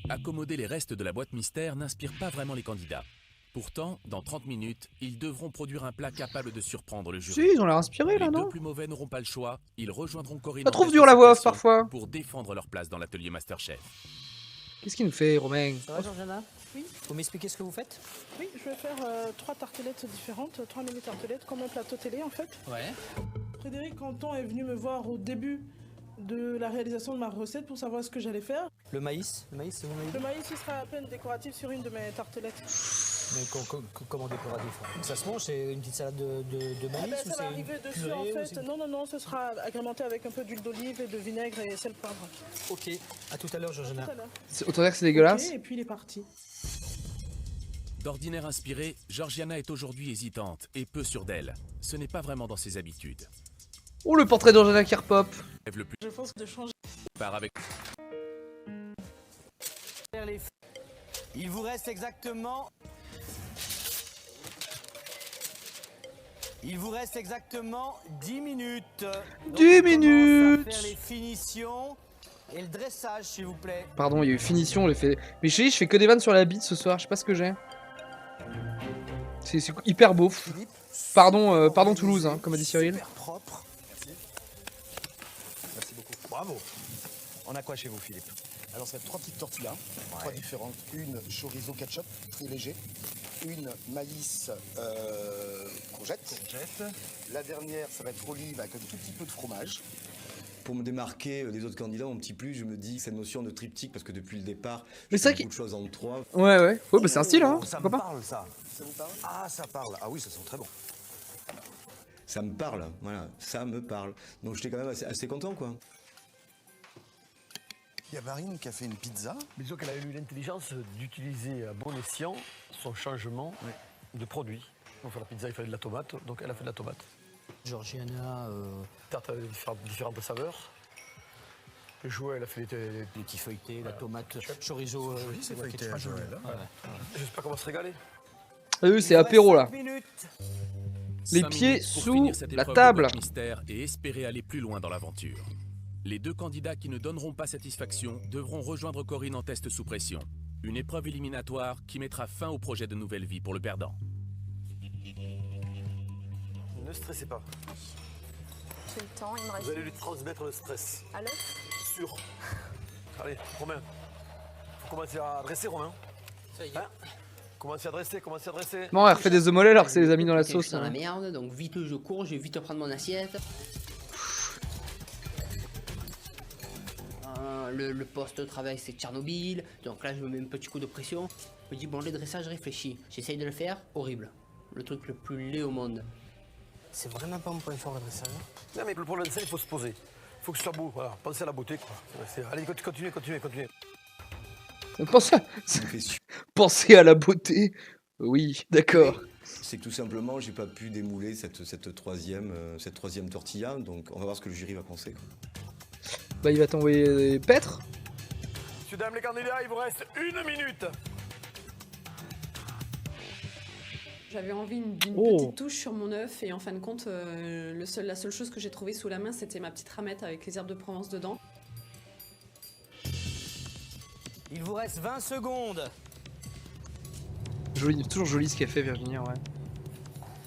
Accommoder les restes de la boîte mystère n'inspire pas vraiment les candidats. Pourtant, dans 30 minutes, ils devront produire un plat capable de surprendre le jury. Si, ils ont l'air inspirés là, Les deux non? plus mauvais n'auront pas le choix. Ils rejoindront Corinne Ça en trouve test dur la voix off suppression parfois. pour défendre leur place dans l'atelier Masterchef. Qu'est-ce qu'il nous fait, Romain? Ça va, Georgiana? Oui. Vous m'expliquez ce que vous faites? Oui, je vais faire 3 tartelettes différentes, 3 mini-tartelettes, comme un plateau télé en fait. Ouais. Frédéric Canton est venu me voir au début de la réalisation de ma recette pour savoir ce que j'allais faire. Le maïs, vous m'avez dit? Le maïs, il sera à peine décoratif sur une de mes tartelettes. Mais comment décoratif? Ça se mange, c'est une petite salade de maïs ou Ça c'est va une arriver dessus purée en ou fait. c'est- Non, ce sera agrémenté avec un peu d'huile d'olive et de vinaigre et sel poivre. Ok, à tout à l'heure, Georgiana. Autant dire que c'est dégueulasse. Ok, et puis il est parti. D'ordinaire inspirée, Georgiana est aujourd'hui hésitante et peu sûre d'elle. Ce n'est pas vraiment dans ses habitudes. Oh, le portrait d'Angela qui repop. Le plus Je pense de changer. part avec Il vous reste exactement... Il vous reste exactement 10 minutes. Donc 10 on commence minutes. à faire les finitions et le dressage, s'il vous plaît. Pardon, il y a eu finition, j'ai fait. Mais je fais que des vannes sur la bite ce soir, je sais pas ce que j'ai. C'est hyper beau. Pardon, pardon Toulouse, hein, comme a dit Cyril. Super propre. Merci. Merci beaucoup. Bravo. On a quoi chez vous, Philippe? Alors ça va être 3 petites tortillas, 3 différentes. Une chorizo ketchup, très léger. Une maïs courgette. La dernière, ça va être olive avec un tout petit peu de fromage. Pour me démarquer des autres candidats, mon petit plus, je me dis cette notion de triptyque, parce que depuis le départ, Mais je c'est fais vrai beaucoup de choses en 3. Ouais, bah c'est un style, hein. Ça me Pourquoi pas? parle, ça. Ça vous parle? Ah, ça parle. Ah oui, ça sent très bon. Ça me parle, voilà, ça me parle. Donc j'étais quand même assez content, quoi. Il y a Marine qui a fait une pizza. Mais disons qu'elle a eu l'intelligence d'utiliser à bon escient son changement de produit. Pour faire la pizza, il fallait de la tomate, donc elle a fait de la tomate. Georgiana... Tarte avec différentes saveurs. Joël a fait les petits feuilletés, la tomate, chorizo... c'est ouais, feuilleté, ketchup. Joël. Je sais pas comment se régaler. Ah oui, c'est apéro là. 5 minutes. Les 5 pieds minutes pour sous finir cette la épreuve de table. boîte mystère et espérer aller plus loin dans l'aventure. Les deux candidats qui ne donneront pas satisfaction devront rejoindre Corinne en test sous pression. Une épreuve éliminatoire qui mettra fin au projet de nouvelle vie pour le perdant. Ne stressez pas. J'ai le temps, il me reste. Vous allez lui transmettre le stress. À l'œuf? Sûr. Allez, Romain. Faut commencer à dresser, Romain. Ça y est. Hein? Commencez à dresser, commencez à dresser. Bon, elle refait des œufs mollets alors que c'est les amis dans la Je suis sauce. dans la hein. merde, donc vite je cours, je vais vite prendre mon assiette. Le poste de travail c'est Tchernobyl, donc là je me mets un petit coup de pression. Je me dis bon le dressage réfléchis, j'essaye de le faire, horrible. Le truc le plus laid au monde. C'est vraiment pas mon point fort, le dressage. Non, mais pour le dessert, il faut se poser. Il faut que ce soit beau. Voilà. Pensez à la beauté, quoi. Allez, continuez. Pensez à la beauté. Oui, d'accord. C'est que tout simplement, j'ai pas pu démouler cette troisième tortilla, donc on va voir ce que le jury va penser, quoi. Bah, il va t'envoyer Petre. Messieurs, dames, les candidats, il vous reste 1 minute. J'avais envie d'une Oh. petite touche sur mon œuf et en fin de compte, la seule chose que j'ai trouvée sous la main, c'était ma petite ramette avec les herbes de Provence dedans. Il vous reste 20 secondes. Joli, toujours joli ce qu'elle fait, Virginie, ouais.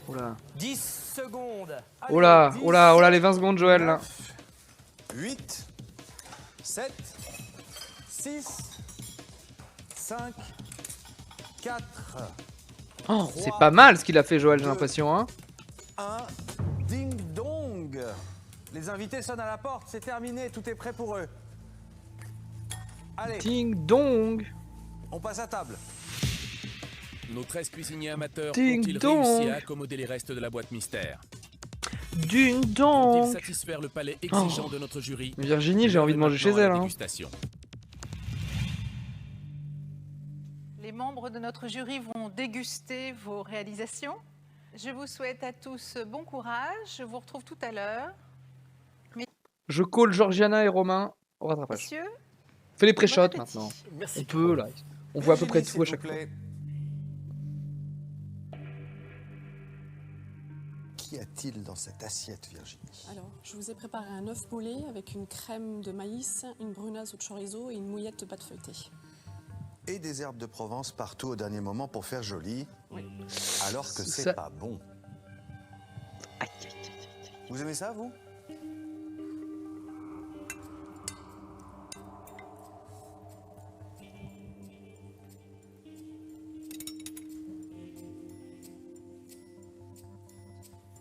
Oh là. 10 secondes. Oh là, oh là, oh là, les 20 secondes, Joël, là. 8, 7, 6, 5, 4, Oh, c'est pas mal ce qu'il a fait, Joël, j'ai l'impression, hein. 1. Ding dong. Les invités sonnent à la porte, c'est terminé, tout est prêt pour eux. Allez. Ding dong. On passe à table. Nos 13 cuisiniers amateurs Ding ont-ils dong. réussi à accommoder les restes de la boîte mystère? Ding Vont-ils dong. satisfaire le palais exigeant Oh. de notre jury? Virginie, j'ai envie de manger chez Maintenant à elle, la hein. dégustation. Les membres de notre jury vont déguster vos réalisations. Je vous souhaite à tous bon courage. Je vous retrouve tout à l'heure. Je call Georgiana et Romain au rattrapage. Messieurs, Fais les pré-shots maintenant. Merci. On peut, là. On voit à peu près tout à chaque fois. Qu'y a-t-il dans cette assiette, Virginie? Alors, je vous ai préparé un œuf boulé avec une crème de maïs, une brunaise au chorizo et une mouillette de pâte feuilletée. et des herbes de Provence partout au dernier moment pour faire joli, alors que c'est Ça- pas bon. Vous aimez ça, vous?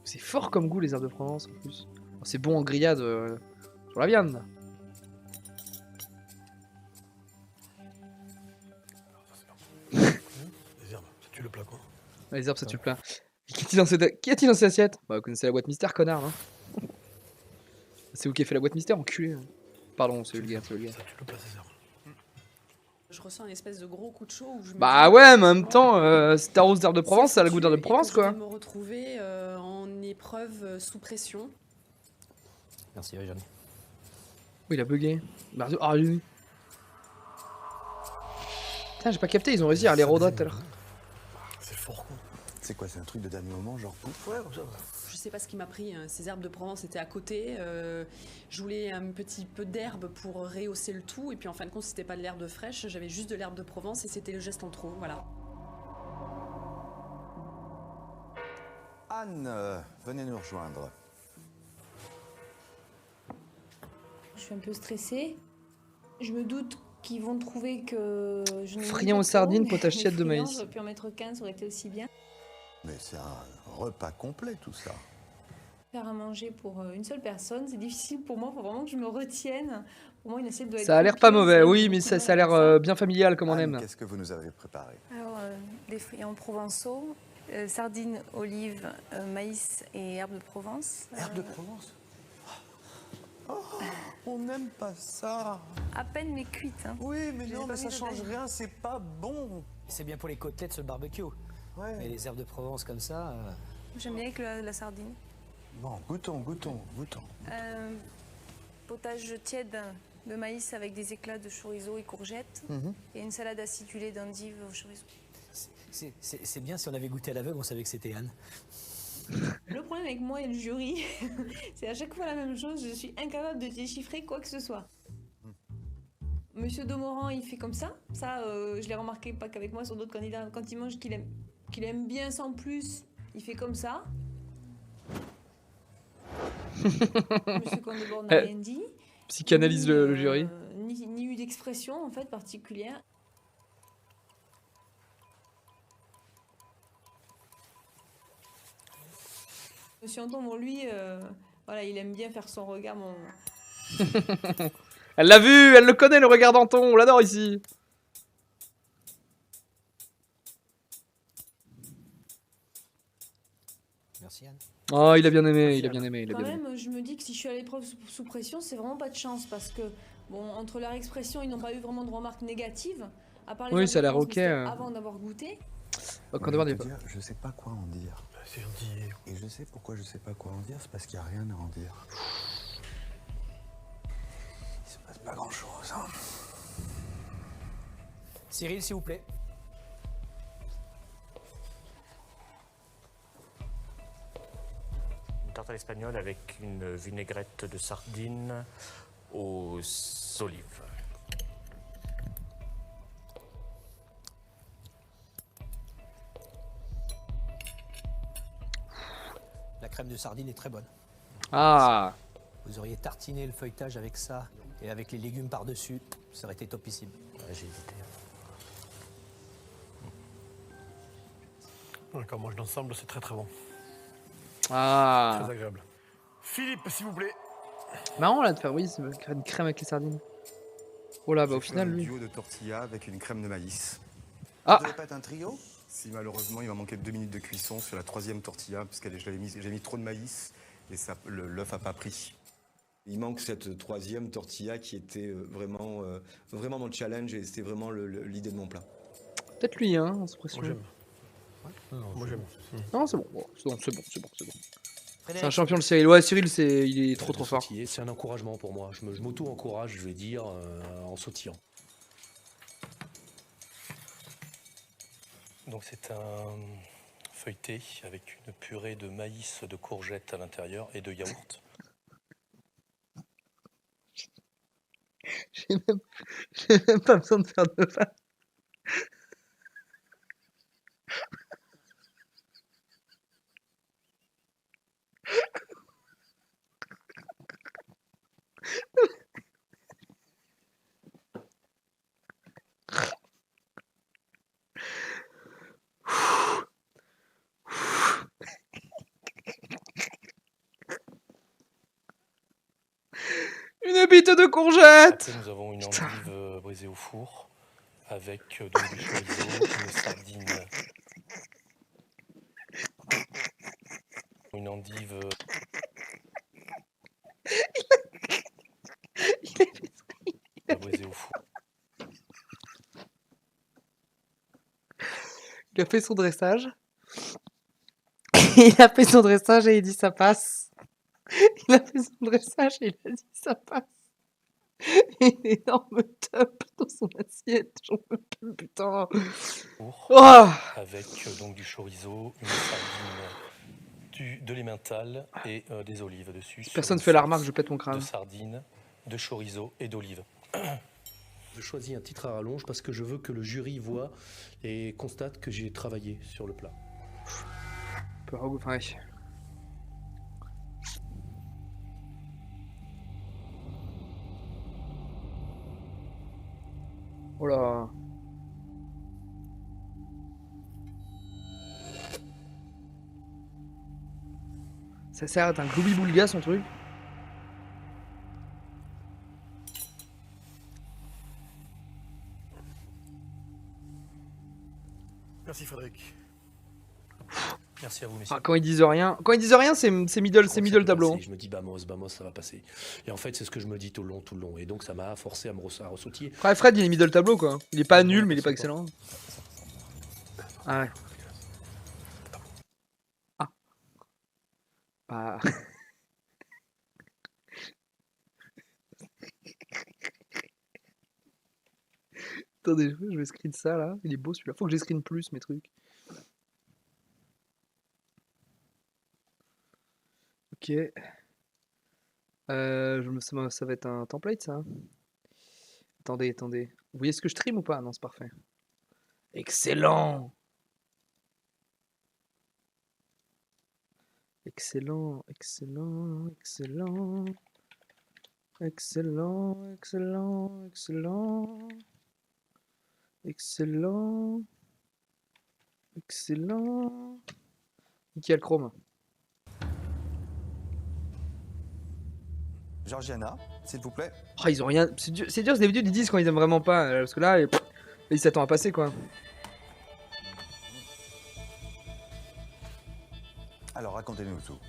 C'est fort comme goût les herbes de Provence en plus. C'est bon en grillade sur la viande. Les herbes, ça tue le plat, quoi. Les herbes ça tue le plat. Qu'y a-t-il dans cette assiette? Bah vous connaissez la boîte mystère connard hein. C'est vous qui avez fait la boîte mystère enculé. Pardon c'est vulgaire, c'est vulgaire. Ça tue le plat, ces herbes. Je ressens un espèce de gros coup de chaud où je me Bah dis, ouais mais en même temps si t'arroses d'herbes de Provence ça a le goût d'herbes de Provence Je vais quoi. me retrouver en épreuve sous pression. Merci Réjeanne. Oui il a bugué. Bah, ah oui. Putain j'ai pas capté, ils ont réussi à les rodrer tout à l'heure. C'est fort, quoi. C'est quoi, c'est un truc de dernier moment, genre pouf? Ouais, comme ça. Je sais pas ce qui m'a pris, hein. Ces herbes de Provence étaient à côté. Je voulais un petit peu d'herbe pour rehausser le tout. Et puis en fin de compte, c'était pas de l'herbe fraîche, j'avais juste de l'herbe de Provence et c'était le geste en trop. Voilà. Anne, venez nous rejoindre. Je suis un peu stressée. Je me doute qu'ils vont trouver que je n'ai Friand aux sardines, potage tiède de maïs. J'aurais pu en mettre 15, ça aurait été aussi bien. Mais c'est un repas complet, tout ça. Faire à manger pour une seule personne, c'est difficile pour moi. Il faut vraiment que je me retienne. Pour moi, une assiette doit être. Ça a l'air pas complète, mauvais, ça oui doit mais être ça a beaucoup l'air bien familial comme on Anne, aime. qu'est-ce que vous nous avez préparé? Alors, des friands provençaux, sardines, olives, maïs et herbes de Provence. Herbes de Provence? Oh, on n'aime pas ça. À peine mais cuites. Hein. Oui, mais Je les non, ai pas mais ça mis change dedans. rien, c'est pas bon. C'est bien pour les côtelettes sur le barbecue. Ouais. Mais les herbes de Provence comme ça. J'aime bien avec la sardine. Bon, goûtons. Potage tiède de maïs avec des éclats de chorizo et courgettes. Et une salade acidulée d'endives au chorizo. C'est bien si on avait goûté à l'aveugle, on savait que c'était Anne. Le problème avec moi et le jury, c'est à chaque fois la même chose. Je suis incapable de déchiffrer quoi que ce soit. Monsieur Domoran, il fait comme ça. Ça, je l'ai remarqué pas qu'avec moi, sur d'autres candidats. Quand il mange qu'il aime bien sans plus, il fait comme ça. Monsieur Condebord n'a rien dit. Psychanalyse le jury. Ni eu d'expression en fait particulière. Monsieur Anton, bon, lui, voilà, il aime bien faire son regard. Elle l'a vu, elle le connaît le regard d'Anton, on l'adore ici. Merci Anne. Oh il a bien aimé, il a bien aimé. Quand même, je me dis que si je suis à l'épreuve sous pression, c'est vraiment pas de chance parce que, bon, entre leur expression, ils n'ont pas eu vraiment de remarques négatives. À part les Oui, ça a l'air influences, ok, mais c'était avant d'avoir goûté. Je sais pas quoi en dire. Et je sais pourquoi je sais pas quoi en dire, c'est parce qu'il n'y a rien à en dire. Il se passe pas grand chose. Hein. Cyril, s'il vous plaît. Une tarte à l'espagnol avec une vinaigrette de sardines aux olives. La crème de sardine est très bonne. Ah. Vous auriez tartiné le feuilletage avec ça et avec les légumes par-dessus, ça aurait été topissime. J'ai hésité. Quand on mange d'ensemble, c'est très très bon. Ah. Très agréable. Philippe, s'il vous plaît. Marrant là de faire oui, une crème avec les sardines. Oh là, bah au final Un lui. duo de tortilla avec une crème de maïs. Ah. Vous n'avez pas un trio? Si malheureusement il m'a manqué 2 minutes de cuisson sur la troisième tortilla parce que j'ai mis trop de maïs et l'œuf a pas pris. Il manque cette troisième tortilla qui était vraiment mon challenge et c'était vraiment l'idée de mon plat. Peut-être lui hein, en suppression. Moi j'aime. Moi j'aime. Non c'est bon, c'est bon. C'est un champion le Cyril. Ouais Cyril il est trop fort. C'est un encouragement pour moi. Je m'auto-encourage, je vais dire, en sautillant. Donc c'est un feuilleté avec une purée de maïs, de courgettes à l'intérieur et de yaourt. J'ai même pas besoin de faire de vanne. pépite de courgette. Après, nous avons une endive brisée au four avec donc du chorizo, une sardine, une endive. Brisée au four. Il a fait son dressage. Il a fait son dressage et il dit ça passe. Il a fait son dressage et il a dit ça passe. Une énorme top dans son assiette. J'en peux plus, putain. Oh Avec donc du chorizo, une sardine, de l'emmental et des olives dessus. Personne fait la remarque, je pète mon crâne. De sardines, de chorizo et d'olives. Je choisis un titre à rallonge parce que je veux que le jury voit et constate que j'ai travaillé sur le plat. Enfin, ouais. Oh là. Ça sert d'être un gloubi-boulga son truc. Merci Frédéric. Merci à vous, messieurs. Ah, quand ils disent rien, c'est middle tableau. Hein. Je me dis Bamos, ça va passer. Et en fait, c'est ce que je me dis tout le long. Et donc, ça m'a forcé à me ressautiller. Après, Fred, il est middle tableau, quoi. Il est pas nul, mais il est pas excellent. Ah ouais. Ah. Bah... Attendez, je vais screen ça, là. Il est beau, celui-là. Faut que je screen plus, mes trucs. Ok. Ça va être un template, ça. Attendez. Vous voyez ce que je stream ou pas? Non, c'est parfait. Excellent. Excellent. Nickel chrome. Georgiana, s'il vous plaît. Oh, ils ont rien. C'est dur, d'habitude ils disent quand ils aiment vraiment pas. Parce que là, ils s'attendent à passer quoi. Alors racontez-nous tout.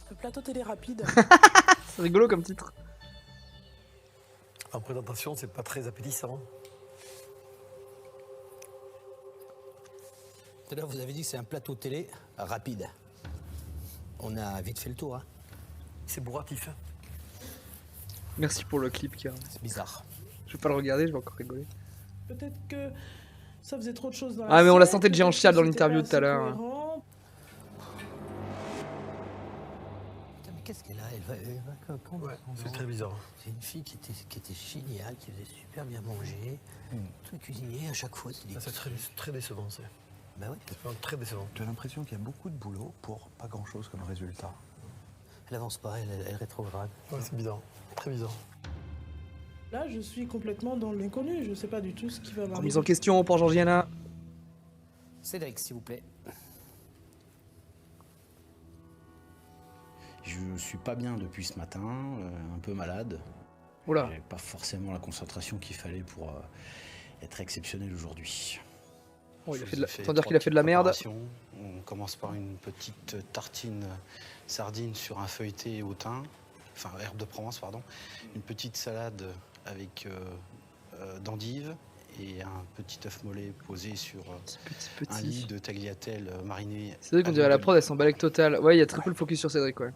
Le plateau télé rapide. C'est rigolo comme titre. En présentation, c'est pas très appétissant. Tout à l'heure, vous avez dit que c'est un plateau télé rapide. On a vite fait le tour. Hein. C'est bourratif. Merci pour le clip, Karen. C'est bizarre. Je vais pas le regarder, je vais encore rigoler. Peut-être que ça faisait trop de choses dans Ah, mais on la l'assiette, sentait de géant peut-être chial que dans c'était l'interview pas tout à assez l'heure. cohérent. Putain, mais qu'est-ce qu'elle a C'est très bizarre. C'est une fille qui était géniale, qui faisait super bien manger. Tout cuisinier à chaque fois. C'est très décevant, c'est. Bah oui. C'est très décevant. J'ai l'impression qu'il y a beaucoup de boulot pour pas grand-chose comme résultat. Elle avance pas, elle rétrograde. Ouais, c'est bizarre. Très bizarre. Là, je suis complètement dans l'inconnu. Je sais pas du tout ce qui va m'arriver. Remise en question pour Georgiana. Cédric, s'il vous plaît. Je suis pas bien depuis ce matin, un peu malade. Oula. J'ai pas forcément la concentration qu'il fallait pour être exceptionnel aujourd'hui. Oh, Sans dire qu'il a fait de la merde. On commence par une petite tartine sardine sur un feuilleté au thym, enfin herbe de Provence, pardon. Une petite salade avec d'endives et un petit œuf mollet posé sur un lit de tagliatelle mariné. C'est vrai qu'on dirait la prod, elle s'en balèque total. Ouais, il y a très peu le focus sur Cédric, ouais.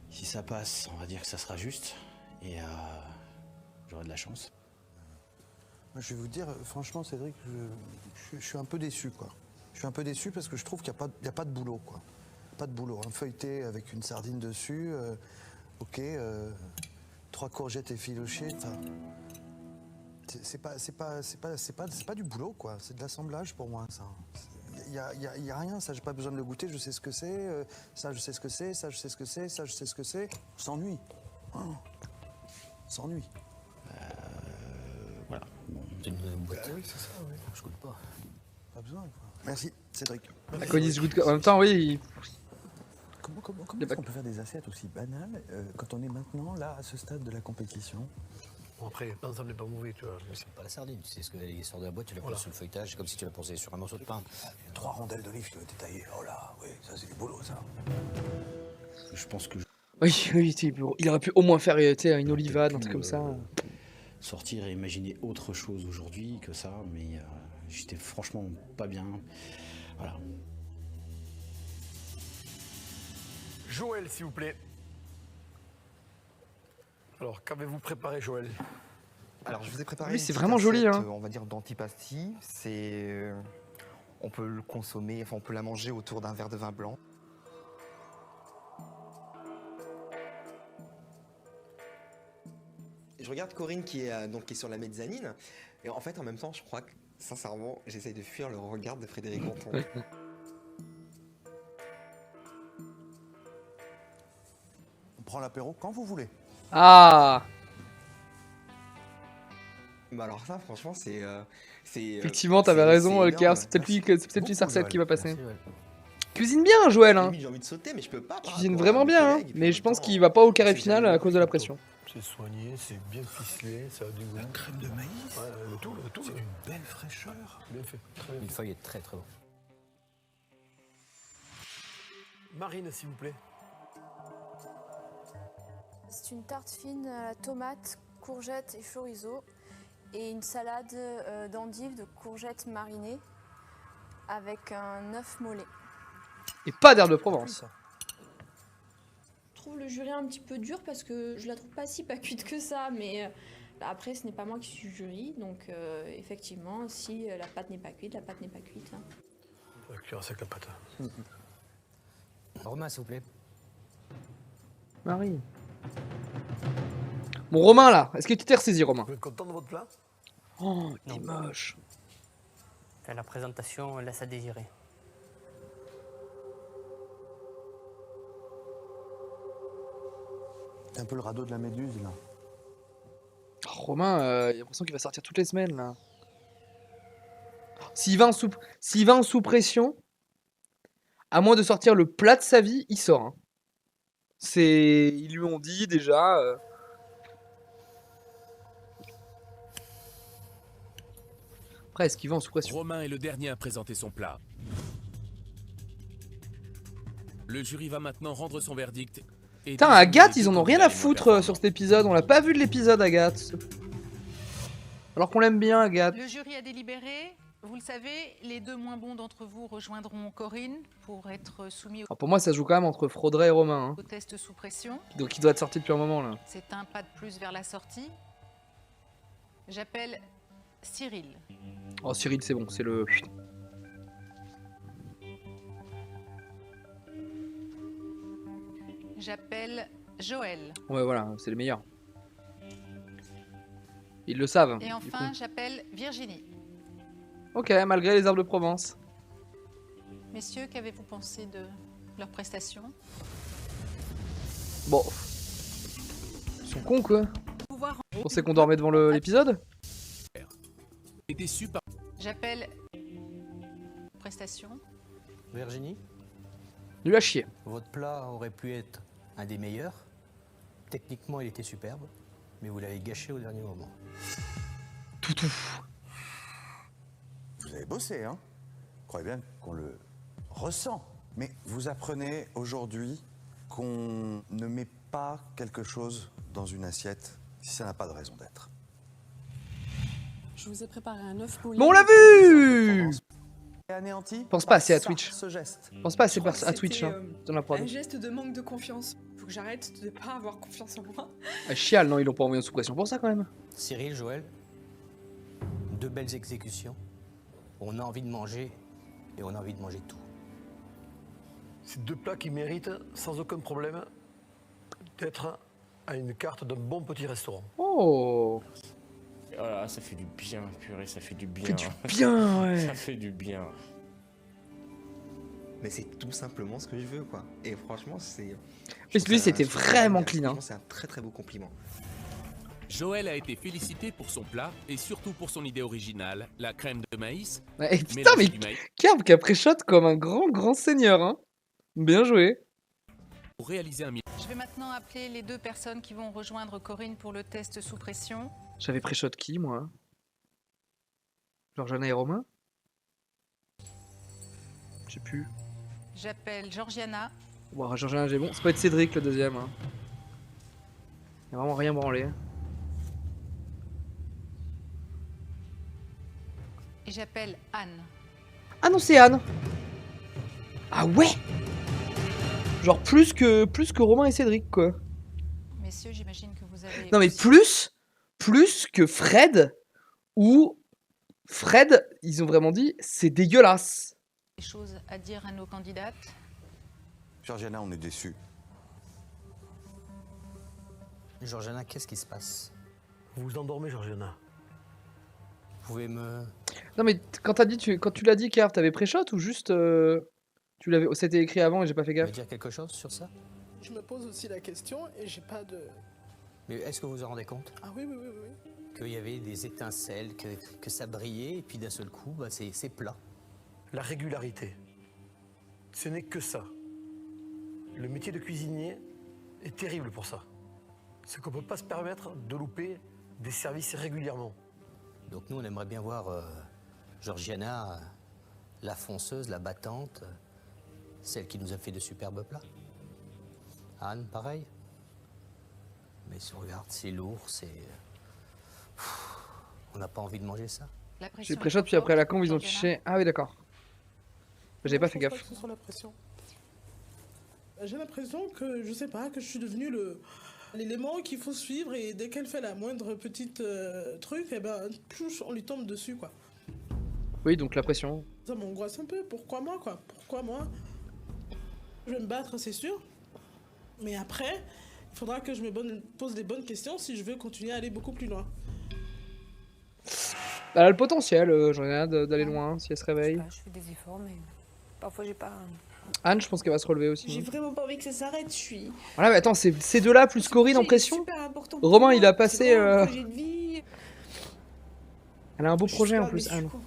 Si ça passe, on va dire que ça sera juste et j'aurai de la chance. Je vais vous dire, franchement, Cédric, je suis un peu déçu, quoi. Je suis un peu déçu parce que je trouve qu'il n'y a pas de boulot, quoi. Pas de boulot. Un feuilleté avec une sardine dessus, ok, 3 courgettes effilochées, enfin... C'est pas du boulot, quoi. C'est de l'assemblage pour moi, ça. Il y a rien, ça, j'ai pas besoin de le goûter, je sais ce que c'est, ça, je sais ce que c'est, ça, je sais ce que c'est, ça, je sais ce que c'est. On s'ennuie. Oh. On s'ennuie. Voilà. Bon, c'est une boîte. Oui, c'est ça, oui. Je goûte pas. Pas besoin, quoi. Merci, Cédric. Quand ils disent goût en même temps, oui. Comment Y a est-ce pas- qu'on peut faire des assiettes aussi banales quand on est maintenant là à ce stade de la compétition? Bon, après, l'ensemble n'est pas mauvais, tu vois. C'est pas la sardine, c'est ce qu'il sort de la boîte, tu la poses sur le feuilletage, c'est comme si tu la posais sur un morceau de pain. 3 rondelles d'olive qui ont été taillées. Oh là, oui, ça c'est du boulot ça. Je pense que Oui, oui, il aurait pu au moins faire tu sais, une olivade, un truc comme ça. sortir et imaginer autre chose aujourd'hui que ça, mais j'étais franchement pas bien. Voilà. Joël, s'il vous plaît. Alors, qu'avez-vous préparé, Joël? Alors, je vous ai préparé. Oui, une c'est petite vraiment joli, assiette, hein. On va dire d'antipasti. C'est, on peut le consommer, enfin, on peut la manger autour d'un verre de vin blanc. Je regarde Corinne qui est sur la mezzanine, et en fait, en même temps, je crois que, sincèrement, j'essaye de fuir le regard de Frédéric Anton. On prend l'apéro quand vous voulez. Ah, Bah alors ça, franchement, c'est... effectivement, t'avais raison, Car, c'est peut-être lui Sarcelle qui va passer. Cuisine bien, Joël, hein. J'ai envie de sauter, mais je peux pas. Cuisine vraiment bien, hein. Mais je pense qu'il va pas au carré final à cause de la pression. C'est soigné, c'est bien ficelé, ça a du goût. La crème de maïs. Ouais, le tout. C'est une belle fraîcheur. Bien fait. Très bien. Une feuille est très très bon. Marine, s'il vous plaît. C'est une tarte fine à la tomate, courgette et chorizo et une salade d'endives de courgettes marinées avec un œuf mollet. Et pas d'herbe de Provence. Je trouve le jury un petit peu dur parce que je la trouve pas si pas cuite que ça, mais après ce n'est pas moi qui suis jury, donc effectivement si la pâte n'est pas cuite, la pâte n'est pas cuite. Hein. On va cuire avec la pâte. Romain, s'il vous plaît. Marie. Bon, Romain, là, est-ce que tu t'es ressaisi, Romain? Vous êtes content de votre plat? Oh, il est moche. La présentation laisse à désirer. C'est un peu le radeau de la méduse là. Oh, Romain, j'ai l'impression qu'il va sortir toutes les semaines, là. S'il va en sous pression, à moins de sortir le plat de sa vie, il sort. Hein. Ils lui ont dit déjà. Après, est-ce qu'il va en sous pression? Romain est le dernier à présenter son plat. Le jury va maintenant rendre son verdict. et Putain, désigner Agathe, les ils en deux ont rien à candidats les moins foutre sur cet épisode. On l'a pas vu de l'épisode, Agathe. Alors qu'on l'aime bien, Agathe. Le jury a délibéré. Vous le savez, les deux moins bons d'entre vous rejoindront Corinne pour être soumis Alors pour moi, ça se joue quand même entre Fraudray et Romain. au test sous pression. Hein. Donc il doit être sorti depuis un moment, là. C'est un pas de plus vers la sortie. J'appelle Cyril. Oh, Cyril, c'est bon, c'est le... J'appelle Joël. Ouais, voilà, c'est le meilleur. Ils le savent. Et du enfin, coup. j'appelle Virginie. Ok, malgré les arbres de Provence. Messieurs, qu'avez-vous pensé de leur prestation? Bon. Ils sont cons, quoi. Vous pensez qu'on dormait devant l'épisode? Et déçu par... J'appelle prestation. Virginie, Nul à chier. votre plat aurait pu être un des meilleurs. Techniquement, il était superbe, mais vous l'avez gâché au dernier moment. Toutou. Vous avez bossé, hein? Je croyais bien qu'on le ressent. Mais vous apprenez aujourd'hui qu'on ne met pas quelque chose dans une assiette si ça n'a pas de raison d'être. Je vous ai préparé un œuf mollet. Mais on l'a vu! Anéanti. Pense pas assez à Twitch. Ce geste. Pense pas assez Je crois à que Twitch, c'était, hein, dans la prod. Un geste de manque de confiance. Faut que j'arrête de pas avoir confiance en moi. Ah, chial, non, ils l'ont pas envoyé en sous pression pour ça, quand même. Cyril, Joël, deux belles exécutions. On a envie de manger et on a envie de manger tout. C'est deux plats qui méritent, sans aucun problème, d'être à une carte d'un bon petit restaurant. Oh! Voilà, ça fait du bien, purée, ça fait du bien. Ça fait du bien, ouais. Ça fait du bien. Mais c'est tout simplement ce que je veux, quoi. Et franchement, c'est... Mais lui, c'était vraiment clean, hein. Franchement, c'est un très très beau compliment. Joël a été félicité pour son plat et surtout pour son idée originale, la crème de maïs. Ouais, putain, mais Mélange du maïs. Carb qui a pré-shot comme un grand seigneur, hein. Bien joué. pour réaliser un milagre. Je vais maintenant appeler les 2 personnes qui vont rejoindre Corinne pour le test sous pression. J'avais pré-shot qui, moi? Georgiana et Romain? Je sais plus. J'appelle Georgiana. Bon, Georgiana, j'ai bon. C'est pas être Cédric le deuxième. Hein. Il a vraiment rien branlé. Et j'appelle Anne. Ah non, c'est Anne. Ah ouais. Genre plus que Romain et Cédric, quoi. Messieurs, j'imagine que vous avez... Non mais plus que Fred, ou Fred, ils ont vraiment dit, c'est dégueulasse. Des choses à dire à nos candidates. Georgiana, on est déçus. Georgiana, qu'est-ce qui se passe? Vous vous endormez, Georgiana. Vous pouvez me... Non mais quand tu l'as dit, Kerv, t'avais pré-shot ou juste tu l'avais, c'était écrit avant et j'ai pas fait gaffe. dire quelque chose sur ça? Je me pose aussi la question et j'ai pas de... Mais est-ce que vous vous en rendez compte? Ah oui, oui, oui, oui. Qu'il y avait des étincelles, que ça brillait, et puis d'un seul coup, bah, c'est plat. La régularité, ce n'est que ça. Le métier de cuisinier est terrible pour ça. C'est qu'on ne peut pas se permettre de louper des services régulièrement. Donc nous, on aimerait bien voir Georgiana, la fonceuse, la battante, celle qui nous a fait de superbes plats. Anne, pareil. Mais si on regarde, c'est lourd, c'est... On n'a pas envie de manger ça. J'ai pré-shot puis après à la con ils ont fiché. Ah oui d'accord. J'avais pas fait gaffe. Je pense pas que ce soit la pression. J'ai l'impression que, je sais pas, que je suis devenue l'élément qu'il faut suivre et dès qu'elle fait la moindre petite truc, et ben, plus on lui tombe dessus, quoi. Oui, donc la pression. Ça m'angoisse un peu. Pourquoi moi, quoi? Pourquoi moi? Je vais me battre, c'est sûr. Mais après, il faudra que je me pose les bonnes questions si je veux continuer à aller beaucoup plus loin. Elle a le potentiel, Georgiana, d'aller loin si elle se réveille. Je fais des efforts, mais parfois j'ai pas... Anne, je pense qu'elle va se relever aussi. J'ai vraiment pas envie que ça s'arrête, je suis... Voilà, mais attends, c'est ces deux-là plus Corinne en pression. super important pour Romain, moi, il a c'est passé... vraiment un projet de vie. Elle a un beau Je suis projet en super plus, déçue, Anne. quoi.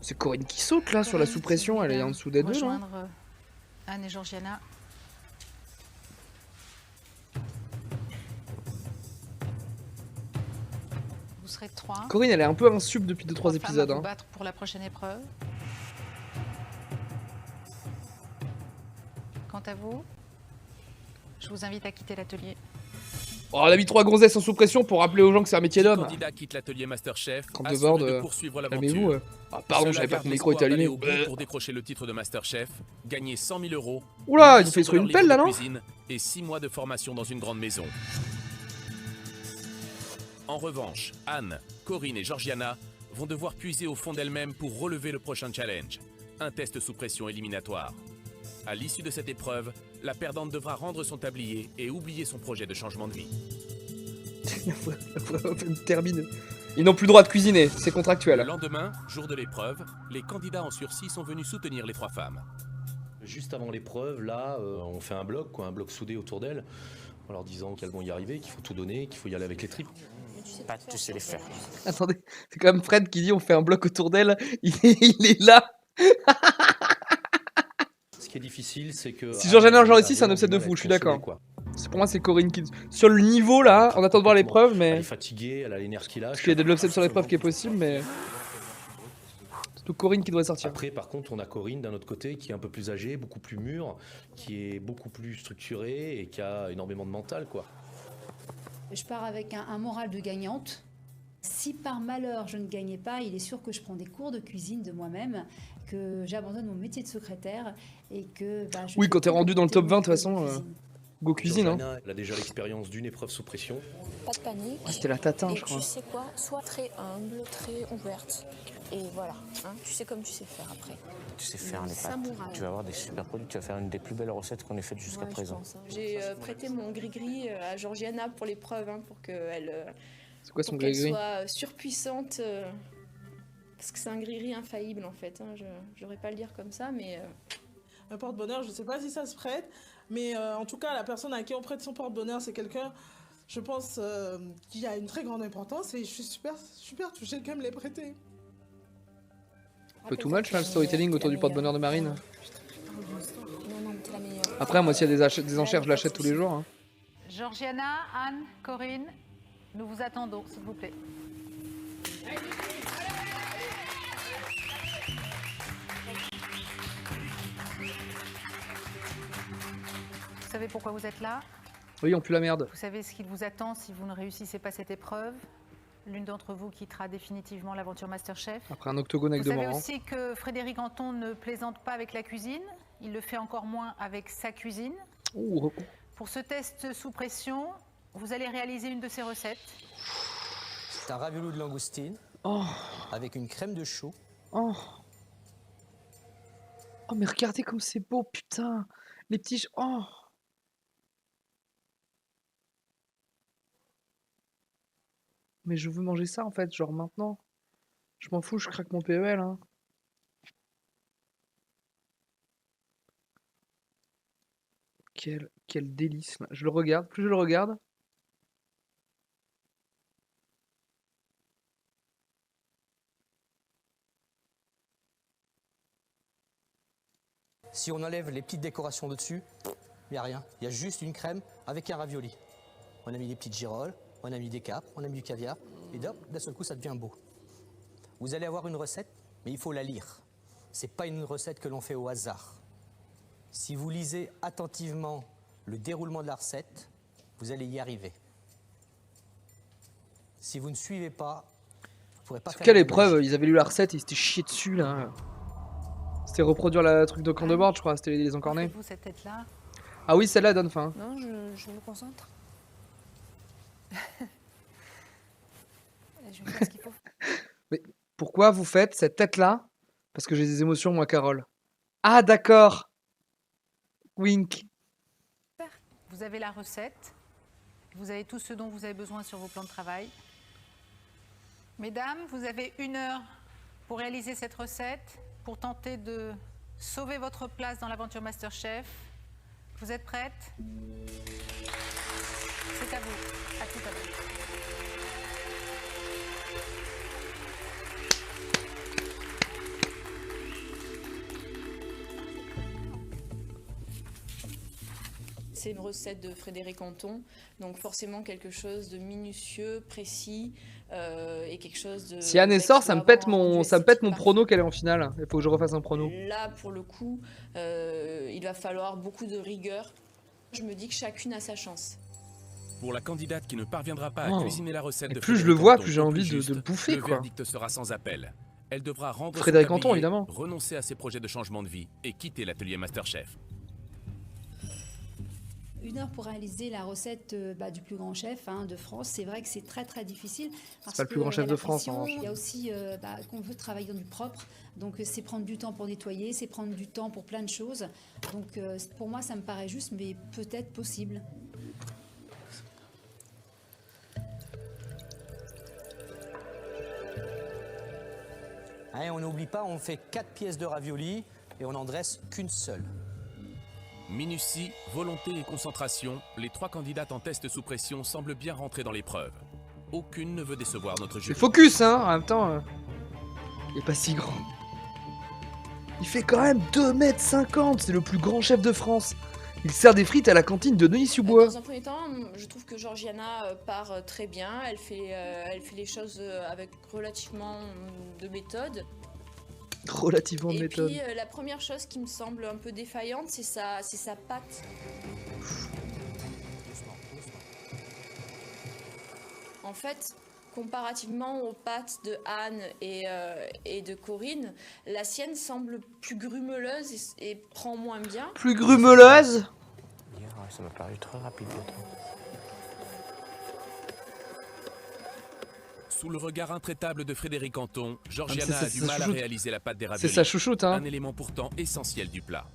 C'est Corinne qui saute là sur la sous-pression, elle est en dessous des deux là. Rejoindre Anne et Georgiana. Vous serez 3. Corinne, elle est un peu insup depuis 2-3 femmes épisodes. à vous Hein. battre pour la prochaine épreuve. Quant à vous, je vous invite à quitter l'atelier. Oh, on a mis 3 gonzesses en sous-pression pour rappeler aux gens que c'est un métier Le d'homme. candidat quitte l'atelier Masterchef, Quand de assuré bord, de poursuivre calmez-vous. l'aventure. Ah, pardon, Cela je savais pas garde que le micro était l'espoir d'aller allumé. au bout pour décrocher le titre de Masterchef, gagner 100 000 €. Oula, il nous une fait mission sur de une leur pelle, là, livre de non cuisine et 6 mois de formation dans une grande maison. En revanche, Anne, Corinne et Georgiana vont devoir puiser au fond d'elles-mêmes pour relever le prochain challenge, un test sous pression éliminatoire. À l'issue de cette épreuve, la perdante devra rendre son tablier et oublier son projet de changement de vie. Termine. Ils n'ont plus le droit de cuisiner, c'est contractuel. Le lendemain, jour de l'épreuve, les candidats en sursis sont venus soutenir les 3 femmes. Juste avant l'épreuve, là, on fait un bloc soudé autour d'elles, en leur disant qu'elles vont y arriver, qu'il faut tout donner, qu'il faut y aller avec les tripes. Pas tu sais les faire. Attendez, c'est quand même Fred qui dit on fait un bloc autour d'elle, il est là. Ce qui est difficile, c'est que... Si Georgiana en genre ici, c'est un upset de fou, je suis d'accord. Pour moi, c'est Corinne qui... Sur le niveau, là, on attend de voir l'épreuve, mais... Elle est fatiguée, elle a les nerfs qui lâchent. Parce qu'il y a de l'upset sur l'épreuve qui est possible, mais... C'est tout Corinne qui devrait sortir. Après, par contre, on a Corinne d'un autre côté, qui est un peu plus âgée, beaucoup plus mûre, qui est beaucoup plus structurée et qui a énormément de mental, quoi. Je pars avec un moral de gagnante. Si par malheur je ne gagnais pas, il est sûr que je prends des cours de cuisine de moi-même, que j'abandonne mon métier de secrétaire et que... Bah, Oui, quand t'es rendu dans le top 20, de toute façon, go cuisine. Hein. Elle a déjà l'expérience d'une épreuve sous pression. Pas de panique. Ouais, c'était la tatin, et je crois. Tu sais quoi? Sois très humble, très ouverte. Et voilà, hein, tu sais comme tu sais faire après. Tu sais faire Le les pâtes. samouraï. Tu vas avoir des super produits. Tu vas faire une des plus belles recettes qu'on ait faites jusqu'à présent. J'ai prêté mon gris-gris à Georgiana pour l'épreuve, hein, pour qu'elle C'est quoi son gris-gris soit surpuissante. Parce que c'est un gris-gris infaillible en fait. Hein, je n'aurais pas le dire comme ça, mais... Un porte-bonheur, je sais pas si ça se prête, mais en tout cas, la personne à qui on prête son porte-bonheur, c'est quelqu'un, je pense, qui a une très grande importance et je suis super touchée qu'elle me l'ait prêté. Un peu too much là, le storytelling autour du porte-bonheur de Marine. Non, non, t'es la meilleure. Après, moi, s'il y a des enchères, je l'achète tous les jours. Hein. Georgiana, Anne, Corinne, nous vous attendons, s'il vous plaît. Vous savez pourquoi vous êtes là? Oui, on pue la merde. Vous savez ce qu'il vous attend si vous ne réussissez pas cette épreuve? L'une d'entre vous quittera définitivement l'aventure Masterchef. Après un octogone avec Vous deux savez morts. aussi que Frédéric Anton ne plaisante pas avec la cuisine. Il le fait encore moins avec sa cuisine. Ouh. Pour ce test sous pression, vous allez réaliser une de ces recettes. C'est un ravioli de langoustine avec une crème de chou. Oh, mais regardez comme c'est beau, putain. Les petits... Oh. Mais je veux manger ça en fait, genre maintenant. Je m'en fous, je craque mon PEL. Hein. Quel délice. Là. Je le regarde, plus je le regarde. Si on enlève les petites décorations de dessus, il n'y a rien. Il y a juste une crème avec un ravioli. On a mis des petites girolles, on a mis des capres, on a mis du caviar. Et hop, d'un seul coup, ça devient beau. Vous allez avoir une recette, mais il faut la lire. C'est pas une recette que l'on fait au hasard. Si vous lisez attentivement le déroulement de la recette, vous allez y arriver. Si vous ne suivez pas, vous ne pourrez pas faire... Quelle épreuve, ils avaient lu la recette et ils s'étaient chiés dessus là. C'était reproduire le truc de camp de bord, je crois, c'était les encornés. Vous cette tête-là. Ah oui, celle-là donne faim. Non, je me concentre. Je vais faire ce qu'il faut. Mais pourquoi vous faites cette tête-là? Parce que j'ai des émotions, moi, Carole. Ah, d'accord. Wink. Vous avez la recette. Vous avez tout ce dont vous avez besoin sur vos plans de travail. Mesdames, vous avez 1 heure pour réaliser cette recette, pour tenter de sauver votre place dans l'aventure Masterchef. Vous êtes prêtes? C'est à vous. À tout à l'heure. C'est une recette de Frédéric Anton, donc forcément quelque chose de minutieux, précis et quelque chose de... Si Anne sort, ça me pète mon prono qu'elle est en finale. Il faut que je refasse un prono. Là, pour le coup, il va falloir beaucoup de rigueur. Je me dis que chacune a sa chance. Pour la candidate qui ne parviendra pas à cuisiner la recette de plus je Frédéric le vois, Anton plus j'ai au envie juste, de le bouffer, le quoi. verdict sera sans appel. Elle devra rendre Frédéric son Anton, tablier, évidemment. renoncer à ses projets de changement de vie et quitter l'atelier Masterchef. 1 heure pour réaliser la recette du plus grand chef de France. C'est vrai que c'est très très difficile. C'est pas le plus grand chef de France, en revanche. Il y a aussi qu'on veut travailler dans du propre. Donc c'est prendre du temps pour nettoyer, c'est prendre du temps pour plein de choses. Donc pour moi ça me paraît juste, mais peut-être possible. Hein, on n'oublie pas, on fait 4 pièces de ravioli et on n'en dresse qu'une seule. Minutie, volonté et concentration, les 3 candidates en test sous pression semblent bien rentrer dans l'épreuve. Aucune ne veut décevoir notre jury. C'est focus, hein, en même temps. Il est pas si grand. Il fait quand même 2,50 m, c'est le plus grand chef de France. Il sert des frites à la cantine de Neuilly-sous-Bois. Dans un premier temps, je trouve que Georgiana part très bien. Elle fait les choses avec relativement de méthode. Relativement de Et méthode. puis la première chose qui me semble un peu défaillante, c'est sa pâte. En fait, comparativement aux pâtes de Anne et de Corinne, la sienne semble plus grumeleuse et prend moins bien. Plus grumeleuse? Ça m'a paru très rapide le temps. Sous le regard intraitable de Frédéric Anton, Ah, Georgiana mais a du sa mal à chouchoute. réaliser la pâte des raviolis. C'est sa chouchoute, hein. Un élément pourtant essentiel du plat.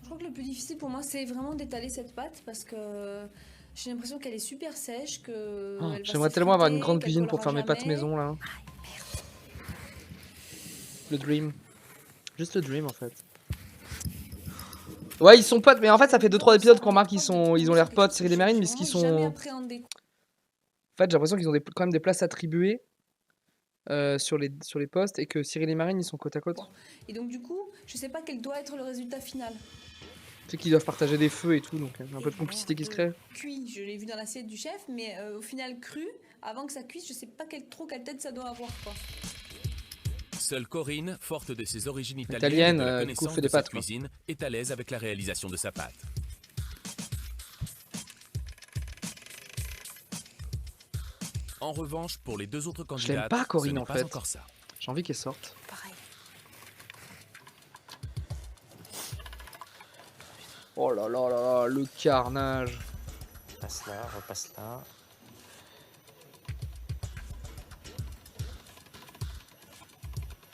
Je crois que le plus difficile pour moi, c'est vraiment d'étaler cette pâte parce que j'ai l'impression qu'elle est super sèche, que Oh, elle va j'aimerais tellement avoir une s'effriter, grande qu'elle cuisine pour collera faire mes pâtes jamais. maison, là. Le dream. Juste le dream, en fait. Ouais, ils sont potes, mais en fait, ça fait 2-3 épisodes qu'on remarque qu'ils ont l'air potes, Cyril et Marine, mais ce qu'ils sont... Jamais En appréhendé. fait, j'ai l'impression qu'ils ont quand même des places attribuées. sur les postes et que Cyril et Marine ils sont côte à côte. Et donc du coup, je sais pas quel doit être le résultat final. Tu sais qu'ils doivent partager des feux et tout, donc il y a un peu de complicité qui se crée. Cuit, je l'ai vu dans l'assiette du chef, mais au final cru, avant que ça cuise, je sais pas trop quelle tête ça doit avoir quoi. Seule Corinne, forte de ses origines Italienne, italiennes et de la du coup, connaissance fait des de sa pâtes, quoi. cuisine, est à l'aise avec la réalisation de sa pâte. En revanche, pour les deux autres Je candidats, l'aime pas Corinne en pas fait. encore ça. J'ai envie qu'elle sorte. Pareil. Oh là là là là, le carnage. Passe là, repasse là.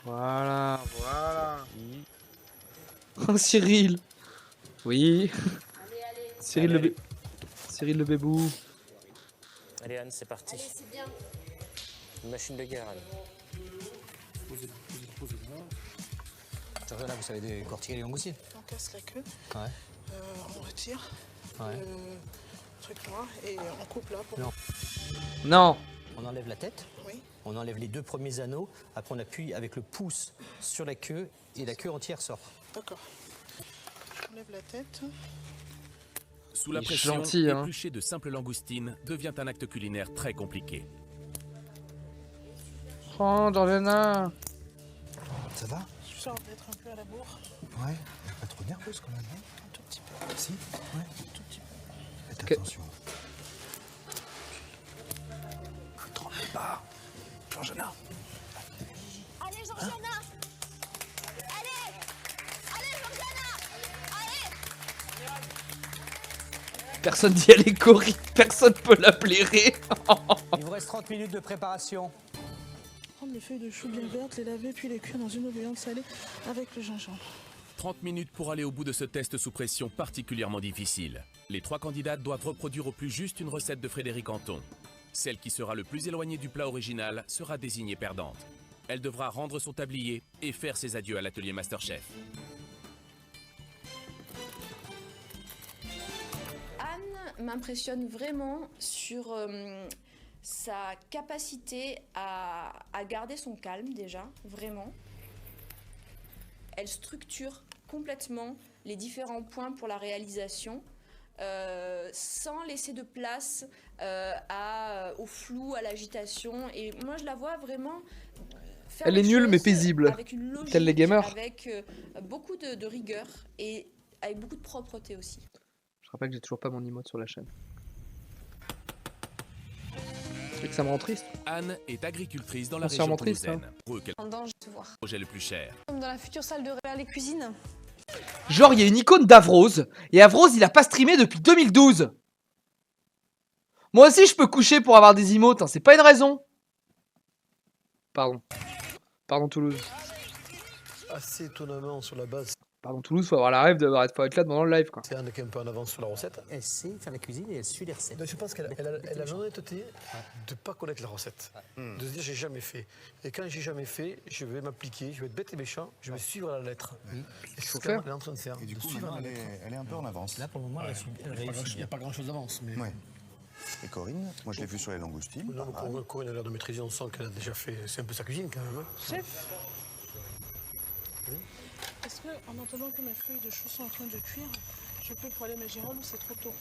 Voilà, voilà. Oh Cyril. Oui. Cyril, Allez, Cyril le bébou. Allez Anne, c'est parti. c'est bien. Une machine de guerre, Anne. Georgiana, vous savez décortiquer les langoustines? On casse la queue, Ouais. on retire Ouais. le truc noir et on coupe là pour... Non. Non. On enlève la tête. Oui. On enlève les deux premiers anneaux. Après, on appuie avec le pouce sur la queue et la queue entière sort. D'accord. J'enlève la tête. Sous la Il est pression, gentil, hein. éplucher de simples langoustines devient un acte culinaire très compliqué. Oh Georgiana. Ça va? Je sens d'être un peu à la bourre. Ouais. Pas trop nerveuse quand même, hein? Un tout petit peu. Si? Ouais. Un tout petit peu. Faites attention. Ne tremblez pas. Georgiana. Allez, Georgiana. Allez. Allez, Georgiana. Allez. Personne dit aller Corinne, personne peut l'appeler Ré. Il vous reste 30 minutes de préparation. Prendre les feuilles de chou bien vertes, les laver puis les cuire dans une eau bouillante salée avec le gingembre. 30 minutes pour aller au bout de ce test sous pression particulièrement difficile. Les trois candidates doivent reproduire au plus juste une recette de Frédéric Anton. Celle qui sera le plus éloignée du plat original sera désignée perdante. Elle devra rendre son tablier et faire ses adieux à l'atelier Masterchef. Anne m'impressionne vraiment sur sa capacité à garder son calme déjà, vraiment. Elle structure complètement les différents points pour la réalisation sans laisser de place au flou, à l'agitation. Et moi, je la vois vraiment faire Elle est les nulle mais choses paisible. avec une logique, Tels les gamers. avec beaucoup de rigueur et avec beaucoup de propreté aussi. Je rappelle que j'ai toujours pas mon emote sur la chaîne. C'est que ça me rend triste. Anne est agricultrice dans la Foncièrement région triste, toulousaine. Pour eux, quel En danger de se voir. projet le plus cher? Comme dans la future salle de réa les cuisines. Genre, il y a une icône d'Avrose, et Avrose, il a pas streamé depuis 2012. Moi aussi, je peux coucher pour avoir des emotes, hein, c'est pas une raison. Pardon. Pardon, Toulouse. Assez étonnamment sur la base. Pardon, Toulouse, faut avoir la rêve faut être là pendant le live, quoi. C'est Anne qui est un peu en avance sur la recette. Elle sait faire la cuisine et elle suit les recettes. Donc, je pense qu'elle a l'honnêteté de ne pas connaître la recette. De se dire j'ai jamais fait. Et quand j'ai jamais fait, je vais m'appliquer, je vais être bête et méchant, je vais suivre à la lettre. Il faut faire. Elle est en train de faire. Et du de coup, suivre à maintenant, la lettre. elle est un peu en avance. Là, pour le moment, elle réussit. Il n'y a pas grand chose d'avance. Mais... Ouais. Et Corinne, moi je l'ai vu sur les langoustines. Non, mais Corinne a l'air de maîtriser, on sent qu'elle a déjà fait. C'est un peu sa cuisine quand même. Chef, est-ce que en attendant que mes feuilles de chou sont en train de cuire, je peux poêler mes girolles ou c'est trop tôt?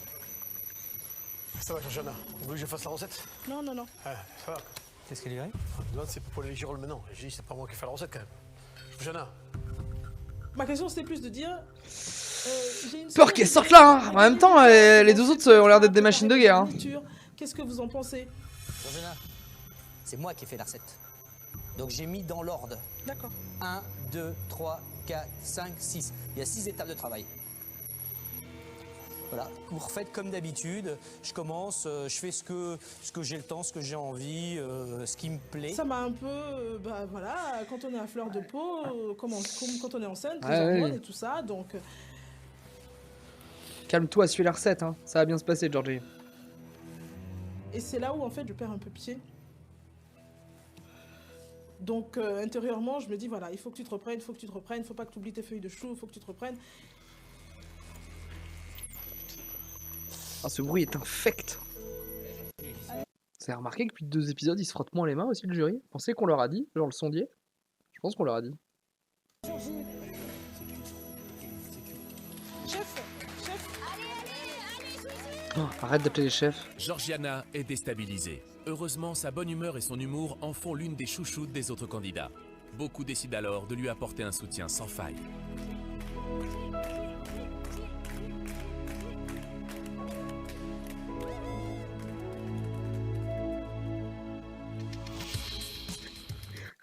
Ça va, Georgiana. Vous voulez que je fasse la recette? Non, non, non. Ah, ça va. Qu'est-ce qu'elle dirait? Non, c'est pour poêler les girolles maintenant. J'ai dit, c'est pas moi qui fais la recette quand même. Georgiana. Ma question c'était plus de dire. J'ai une Peur qu'elle sorte là, hein. En même temps, les deux autres ont l'air d'être des machines de guerre. Hein. Qu'est-ce que vous en pensez? Georgiana, c'est moi qui ai fait la recette. Donc j'ai mis dans l'ordre. D'accord. 1, 2, 3, 4, 5, 6. Il y a 6 étapes de travail. Voilà, vous refaites comme d'habitude. Je commence, je fais ce que j'ai le temps, ce que j'ai envie, ce qui me plaît. Ça m'a un peu, bah voilà, quand on est à fleur de peau, comme quand on est enceinte, les Ouais, hormones ouais. et tout ça, donc. Calme-toi, suis la recette, hein. Ça va bien se passer, Georgie. Et c'est là où en fait je perds un peu pied. Donc intérieurement, je me dis voilà, il faut que tu te reprennes, il faut pas que tu oublies tes feuilles de chou, il faut que tu te reprennes. Ah, ce bruit est infect. Vous avez remarqué que depuis 2 épisodes, ils se frottent moins les mains aussi, le jury? Vous pensez qu'on leur a dit? Genre le sondier? Je pense qu'on leur a dit. Chef, Oh, arrête d'appeler les chefs. Georgiana est déstabilisée. Heureusement, sa bonne humeur et son humour en font l'une des chouchoutes des autres candidats. Beaucoup décident alors de lui apporter un soutien sans faille.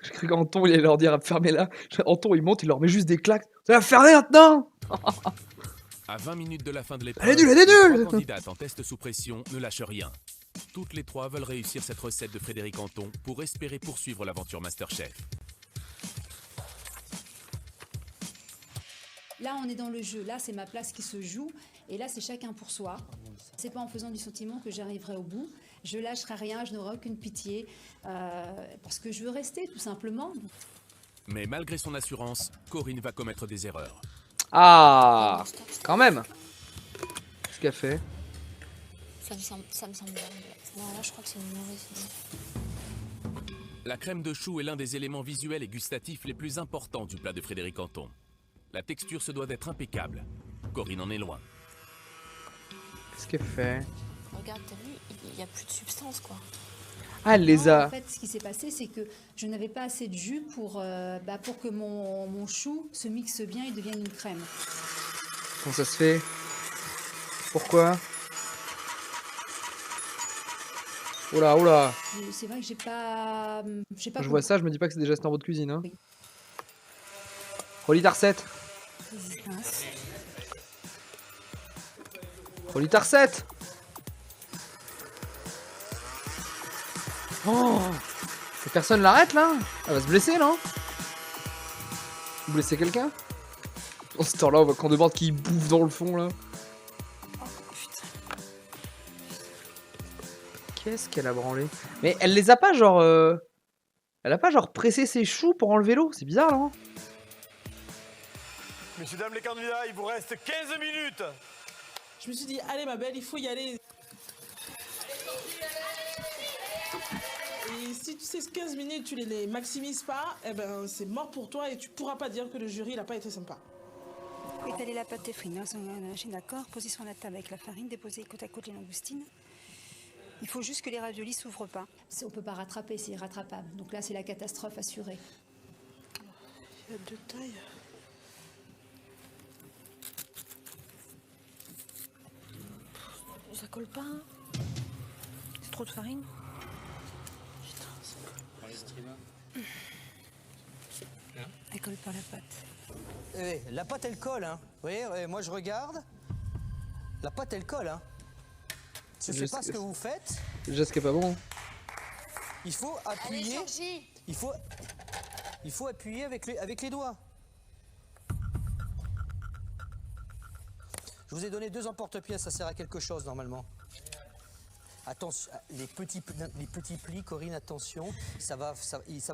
J'ai cru qu'Anton il allait leur dire à fermer là. Anton il monte, il leur met juste des claques. Ça va fermer maintenant. À 20 minutes de la fin de l'épreuve, Elle est nulle, elle est les nulle. 3 candidates en test sous pression ne lâchent rien. Toutes les 3 veulent réussir cette recette de Frédéric Anton pour espérer poursuivre l'aventure Masterchef. Là, on est dans le jeu. Là, c'est ma place qui se joue. Et là, c'est chacun pour soi. C'est pas en faisant du sentiment que j'arriverai au bout. Je lâcherai rien, je n'aurai aucune pitié. Parce que je veux rester, tout simplement. Mais malgré son assurance, Corinne va commettre des erreurs. Ah, quand même. Qu'est-ce qu'elle fait? Ça me semble bien. Non, là, je crois que c'est une mauvaise idée. La crème de chou est l'un des éléments visuels et gustatifs les plus importants du plat de Frédéric Anton. La texture se doit d'être impeccable. Corinne en est loin. Qu'est-ce qu'elle fait? Regarde, t'as vu, il n'y a plus de substance, quoi. Ah, elle les a. En fait, ce qui s'est passé, c'est que je n'avais pas assez de jus pour que mon chou se mixe bien et devienne une crème. Comment ça se fait? Pourquoi? Oula, oula. C'est vrai que j'ai pas. Quand je vois ça, je me dis pas que c'est des gestes en votre cuisine. Hein. Relis ta recette. Relis ta recette. Oh, et personne l'arrête là? Elle va se blesser là? Vous blessez quelqu'un? En ce temps-là, on voit Candebord qui bouffe dans le fond là. Qu'est-ce qu'elle a branlé? Mais elle les a pas genre... Elle a pas genre pressé ses choux pour enlever l'eau? C'est bizarre là. Hein. Messieurs, dames les candidats, il vous reste 15 minutes. Je me suis dit, allez ma belle, il faut y aller. Et si ces 15 minutes, tu les maximises pas, eh ben c'est mort pour toi et tu pourras pas dire que le jury n'a pas été sympa. Étaler la pâte de farine dans un chien d'accord, poser sur la table avec la farine, déposer côte à côte les langoustines. Il faut juste que les raviolis s'ouvrent pas. On peut pas rattraper, c'est irrattrapable. Donc là, c'est la catastrophe assurée. Il y a 2 tailles. Ça colle pas, hein. C'est trop de farine. Elle colle pas la pâte. La pâte elle colle, hein. Vous voyez, moi je regarde. La pâte elle colle, hein. Je sais pas ce que vous faites. Le geste qui est pas bon. Il faut appuyer. Il faut appuyer avec les doigts. Je vous ai donné 2 emporte-pièces, ça sert à quelque chose normalement. Attention, les petits plis, Corinne, attention, ça va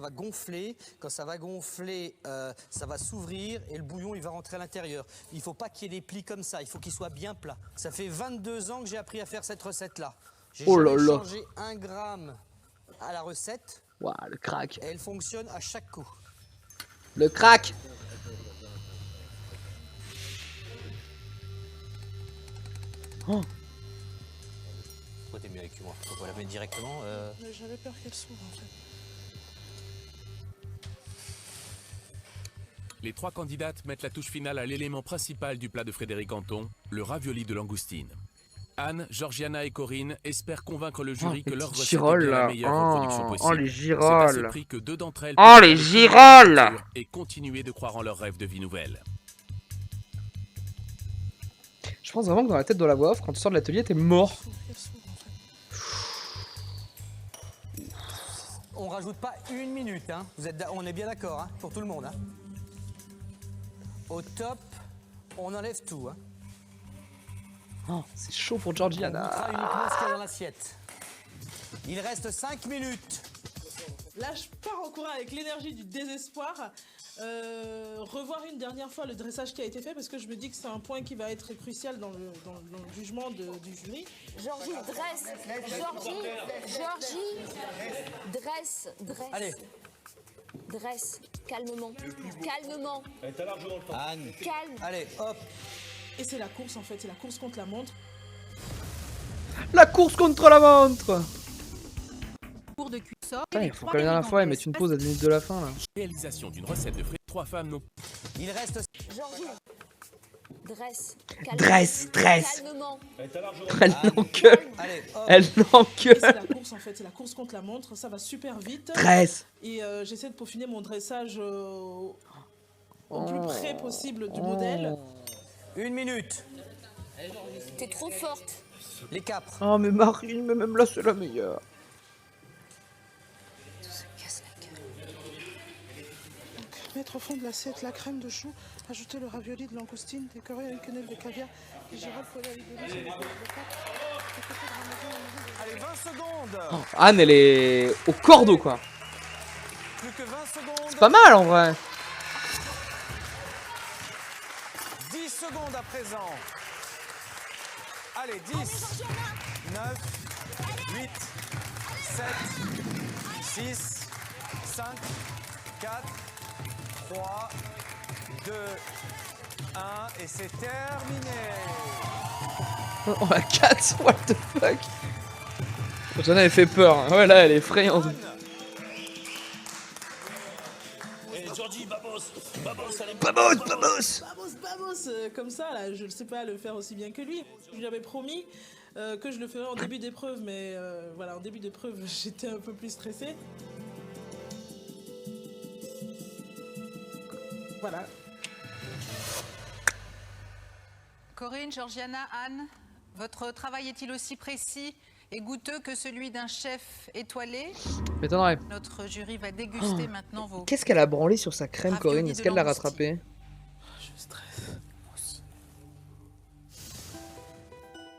gonfler. Quand ça va gonfler, ça va s'ouvrir et le bouillon il va rentrer à l'intérieur. Il ne faut pas qu'il y ait des plis comme ça, il faut qu'il soit bien plat. Ça fait 22 ans que j'ai appris à faire cette recette-là. J'ai jamais changé 1 gramme à la recette. Waouh, le crack. Et elle fonctionne à chaque coup. Le crack. Oh. Pourquoi t'es mieux avec moi? On va la mettre directement. J'avais peur qu'elle s'ouvre en fait. Les 3 candidates mettent la touche finale à l'élément principal du plat de Frédéric Anton, le ravioli de langoustine. Anne, Georgiana et Corinne espèrent convaincre le jury que leur recette est bien la meilleure reproduction possible. Oh les girolles. C'est à ce prix que 2 d'entre elles oh les girolles. Et continuer de croire en leur rêve de vie nouvelle. Je pense vraiment que dans la tête de la voix off, quand tu sors de l'atelier, t'es mort. On rajoute pas 1 minute, hein. On est bien d'accord, hein, pour tout le monde. Hein. Au top, on enlève tout. Hein. Oh, c'est chaud pour Georgiana. On mettra uniquement ce qu'il y a dans l'assiette. Il reste 5 minutes. Là, je pars en courant avec l'énergie du désespoir. revoir une dernière fois le dressage qui a été fait parce que je me dis que c'est un point qui va être crucial dans le jugement du jury. Georgie, dresse. Georgie, dresse. Allez. Dresse, calmement. Calmement. T'as largement le temps. Anne. Calme. Allez, hop. Et c'est la course en fait, c'est la course contre la montre. La course contre la montre. Cours de cuissard. Il faut que la dernière fois, ils mettent une pause à 10 minutes de la fin là. Réalisation d'une recette de frites. 3 femmes n'ont... Il reste... Georgie, dresse. Dresse. Calmement. Elle n'engueule. Allez, hop. Elle Et c'est n'engueule. la course en fait, c'est la course contre la montre, ça va super vite. Dresse. Et j'essaie de peaufiner mon dressage au plus près possible du modèle. 1 minute. T'es trop forte. Les capres. Oh mais Marine, mais même là c'est la meilleure. Mettre au fond de l'assiette la crème de chou, ajouter le ravioli de langoustine, décorer une quenelle de caviar, et girofle poêlée avec de l'huile sur les de Allez, 20 secondes. Oh, Anne elle est au cordeau quoi. Plus que 20 secondes. C'est pas mal en vrai. 10 secondes à présent. Allez, 10, 9, 8, 7, 6, 5, 4, 3, 2, 1, et c'est terminé. Oh la 4, what the fuck. J'en avais fait peur, hein. Ouais là elle est effrayante. Georgie, babos, allez. Babos, comme ça, là, je ne sais pas le faire aussi bien que lui. Je lui avais promis que je le ferais en début d'épreuve, mais voilà, en début d'épreuve, j'étais un peu plus stressée. Voilà. Corinne, Georgiana, Anne, votre travail est-il aussi précis et goûteux que celui d'un chef étoilé? M'étonnerait. Notre jury va déguster maintenant vos... Qu'est-ce qu'elle a branlé sur sa crème Corinne? Est-ce qu'elle l'a rattrapée? Je stresse.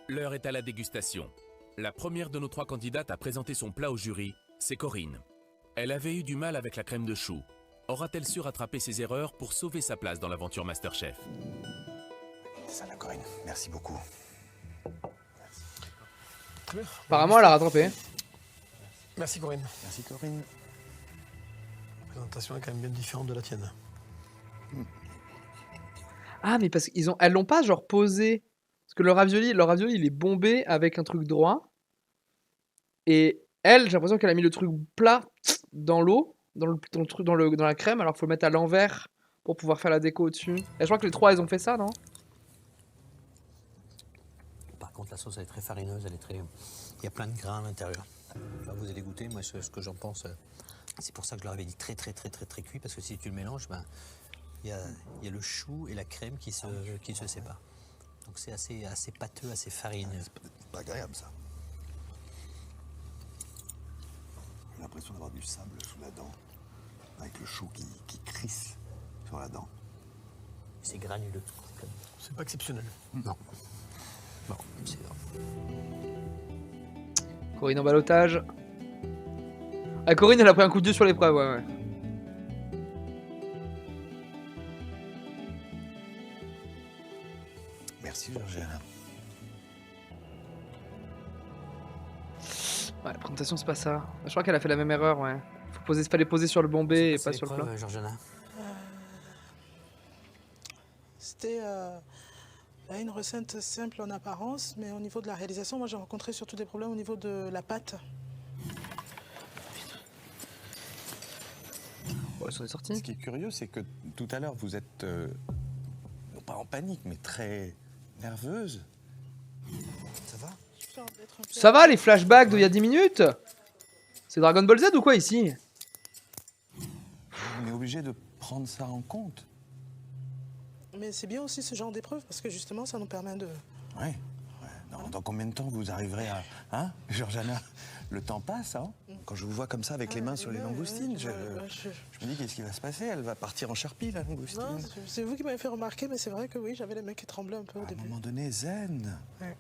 L'heure est à la dégustation. La première de nos 3 candidates à présenter son plat au jury, c'est Corinne. Elle avait eu du mal avec la crème de chou. Aura-t-elle su rattraper ses erreurs pour sauver sa place dans l'aventure Masterchef? C'est ça la Corinne, merci beaucoup. Très bien. Apparemment elle a rattrapé. Merci Corinne. Merci Corinne. La présentation est quand même bien différente de la tienne. Ah mais parce qu'elles l'ont pas genre posé. Parce que leur ravioli il est bombé avec un truc droit. Et elle, j'ai l'impression qu'elle a mis le truc plat dans l'eau, dans la crème, alors qu'il faut le mettre à l'envers pour pouvoir faire la déco au-dessus. Et je crois que les 3 elles ont fait ça, non? Par contre, la sauce elle est très farineuse, elle est très... Il y a plein de grains à l'intérieur. Enfin, vous allez goûter, moi ce que j'en pense, c'est pour ça que je leur avais dit très cuit, parce que si tu le mélanges, ben, il y a le chou et la crème qui se séparent. Donc c'est assez pâteux, assez farineux. C'est pas agréable ça. J'ai l'impression d'avoir du sable sous la dent, avec le chou qui crisse sur la dent. C'est granuleux. C'est pas exceptionnel. Non. Bon, c'est grave. Corinne en ballottage. Ah Corinne elle a pris un coup de dieu sur l'épreuve, ouais. Merci Georgiana. Ouais, la présentation c'est pas ça. Je crois qu'elle a fait la même erreur, ouais. Fallait poser sur le bombé et pas sur le plat. Georgiana. C'était une recette simple en apparence, mais au niveau de la réalisation, moi j'ai rencontré surtout des problèmes au niveau de la pâte. Bon, ça est sorti. Ce qui est curieux, c'est que tout à l'heure, vous êtes, non pas en panique, mais très nerveuse. Ça va? Ça va les flashbacks d'il y a 10 minutes? C'est Dragon Ball Z ou quoi ici? On est obligé de prendre ça en compte. Mais c'est bien aussi ce genre d'épreuve, parce que justement, ça nous permet de... Ouais. Dans combien de temps vous arriverez à... Hein, Georgiana? Le temps passe, hein? Quand je vous vois comme ça avec les mains sur les langoustines, je me dis qu'est-ce qui va se passer? Elle va partir en charpie, la langoustine. Non, c'est vous qui m'avez fait remarquer, mais c'est vrai que oui, j'avais les mains qui tremblaient un peu au début. À un moment donné, zen. Ouais.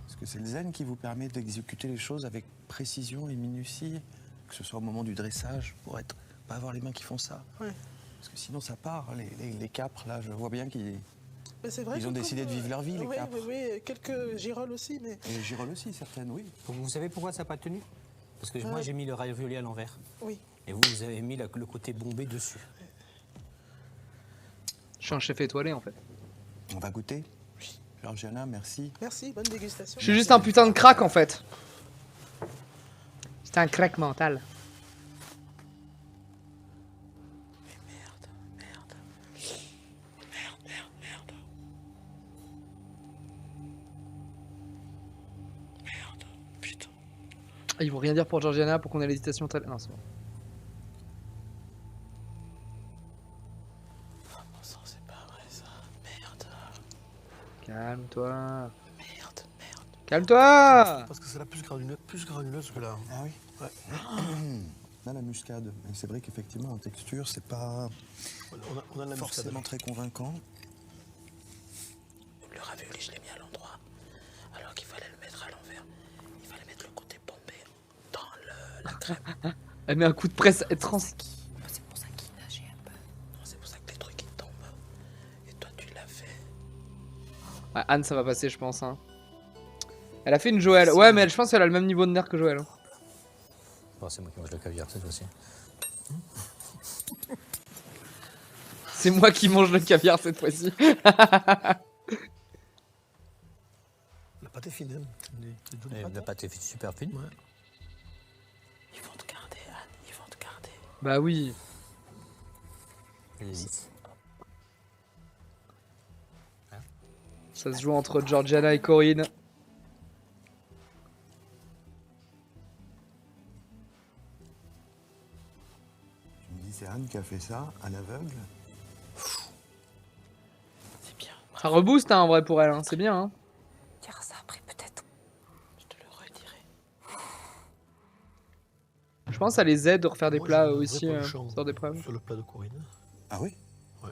Parce que c'est le zen qui vous permet d'exécuter les choses avec précision et minutie, que ce soit au moment du dressage, pour pas avoir les mains qui font ça. Ouais. Parce que sinon ça part, les capres, là, je vois bien qu'ils Mais c'est vrai ils ont que décidé de vivre leur vie, les oui, capres. oui, quelques girolles aussi, mais... Et les girolles aussi, certaines, oui. Vous savez pourquoi ça n'a pas tenu? Parce que moi, j'ai mis le ravioli à l'envers. Oui. Et vous, vous avez mis le côté bombé dessus. Je suis un chef étoilé en fait. On va goûter? Oui. Georgiana, merci. Merci, bonne dégustation. Je suis juste un putain de crack en fait. C'est un crack mental. Ah, ils vont rien dire pour Georgiana pour qu'on ait l'hésitation totale. Non, c'est bon. C'est pas vrai ça. Merde. Calme-toi. Merde. Calme-toi. Parce que c'est la plus granuleuse que là. Ah oui. Ouais. On a la muscade. Mais c'est vrai qu'effectivement, en texture, c'est pas on a la forcément très convaincant. Le ravioli, je l'ai mis à l'endroit. Alors qu'il fallait le mettre à l'envers. Il fallait mettre le côté bombé dans la crème. Elle met un coup de presse trans. C'est pour ça qu'il nageait un peu. Non, c'est pour ça que les trucs ils tombent. Et toi, tu l'as fait. Ouais, Anne, ça va passer, je pense. Hein. Elle a fait une Joël. Ouais, mais je pense qu'elle a le même niveau de nerf que Joël. Hein. Bon, c'est moi qui mange le caviar cette fois-ci. C'est moi qui mange le caviar cette fois-ci. La pâte est fine. Hein. La pâte est super fine. Ouais. Ils vont te garder, Anne. Ils vont te garder. Bah oui. Ça se joue entre Georgiana et Corinne. Tu me dis, c'est Anne qui a fait ça, à l'aveugle. C'est bien. Ça rebooste hein, en vrai pour elle, hein. C'est bien. Hein. Dire ça après peut-être. Je te le redirai. Je pense que ça les aide de refaire des Moi, plats j'ai un vrai aussi penchant sur des preuves. Sur le plat de Corinne. Ah oui? Ouais.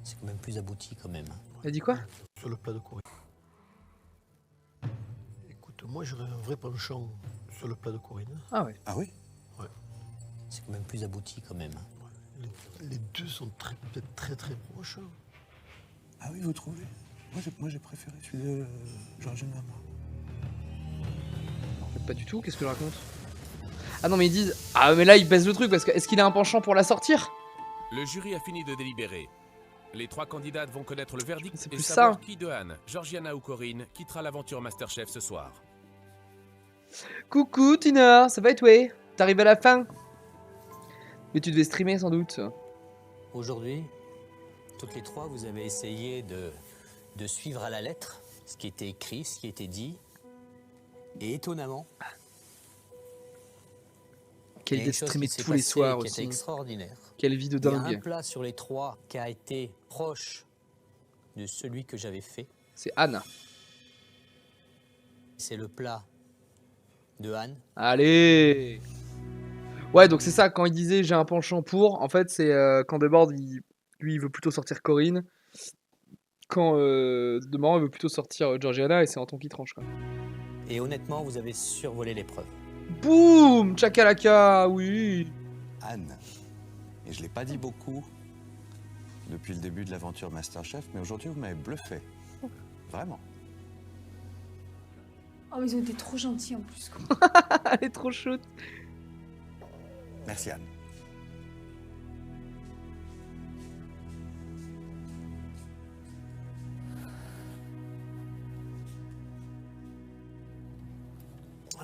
C'est quand même plus abouti quand même. Elle dit quoi? Sur le plat de Corinne. Écoute, moi j'aurais un vrai penchant sur le plat de Corinne. Ah ouais. Ah oui? Ouais. C'est quand même plus abouti quand même. Les deux sont peut-être très proches. Ah oui, vous trouvez? Moi j'ai préféré celui de Georgiana. En fait, pas du tout, qu'est-ce que je raconte? Ah non mais ils disent... Ah mais là ils baissent le truc parce que... Est-ce qu'il a un penchant pour la sortir? Le jury a fini de délibérer. Les trois candidates vont connaître le verdict C'est et plus savoir ça. qui de Anne, Georgiana ou Corinne quittera l'aventure Masterchef ce soir. Coucou Tina, ça va et toi? T'arrives à la fin? Mais tu devais streamer sans doute. Aujourd'hui, toutes les trois, vous avez essayé de suivre à la lettre ce qui était écrit, ce qui était dit. Et étonnamment, Quelle il y a idée une de chose streamer qui s'est tous les passée soirs qui aussi. était extraordinaire. Quelle vie de Il y a un dingue. plat sur les trois qui a été proche de celui que j'avais fait. C'est Anne. C'est le plat de Anne. Allez. Ouais, donc c'est ça, quand il disait j'ai un penchant pour, en fait c'est quand Debord, lui il veut plutôt sortir Corinne. Quand Demorand il veut plutôt sortir Georgiana et c'est Anton qui tranche quoi. Et honnêtement, vous avez survolé l'épreuve. Boum, Chakalaka, oui. Anne. Et je l'ai pas dit beaucoup depuis le début de l'aventure Masterchef, mais aujourd'hui vous m'avez bluffé. Vraiment. Oh, mais ils ont été trop gentils en plus. Quoi. Elle est trop chaude. Merci Anne.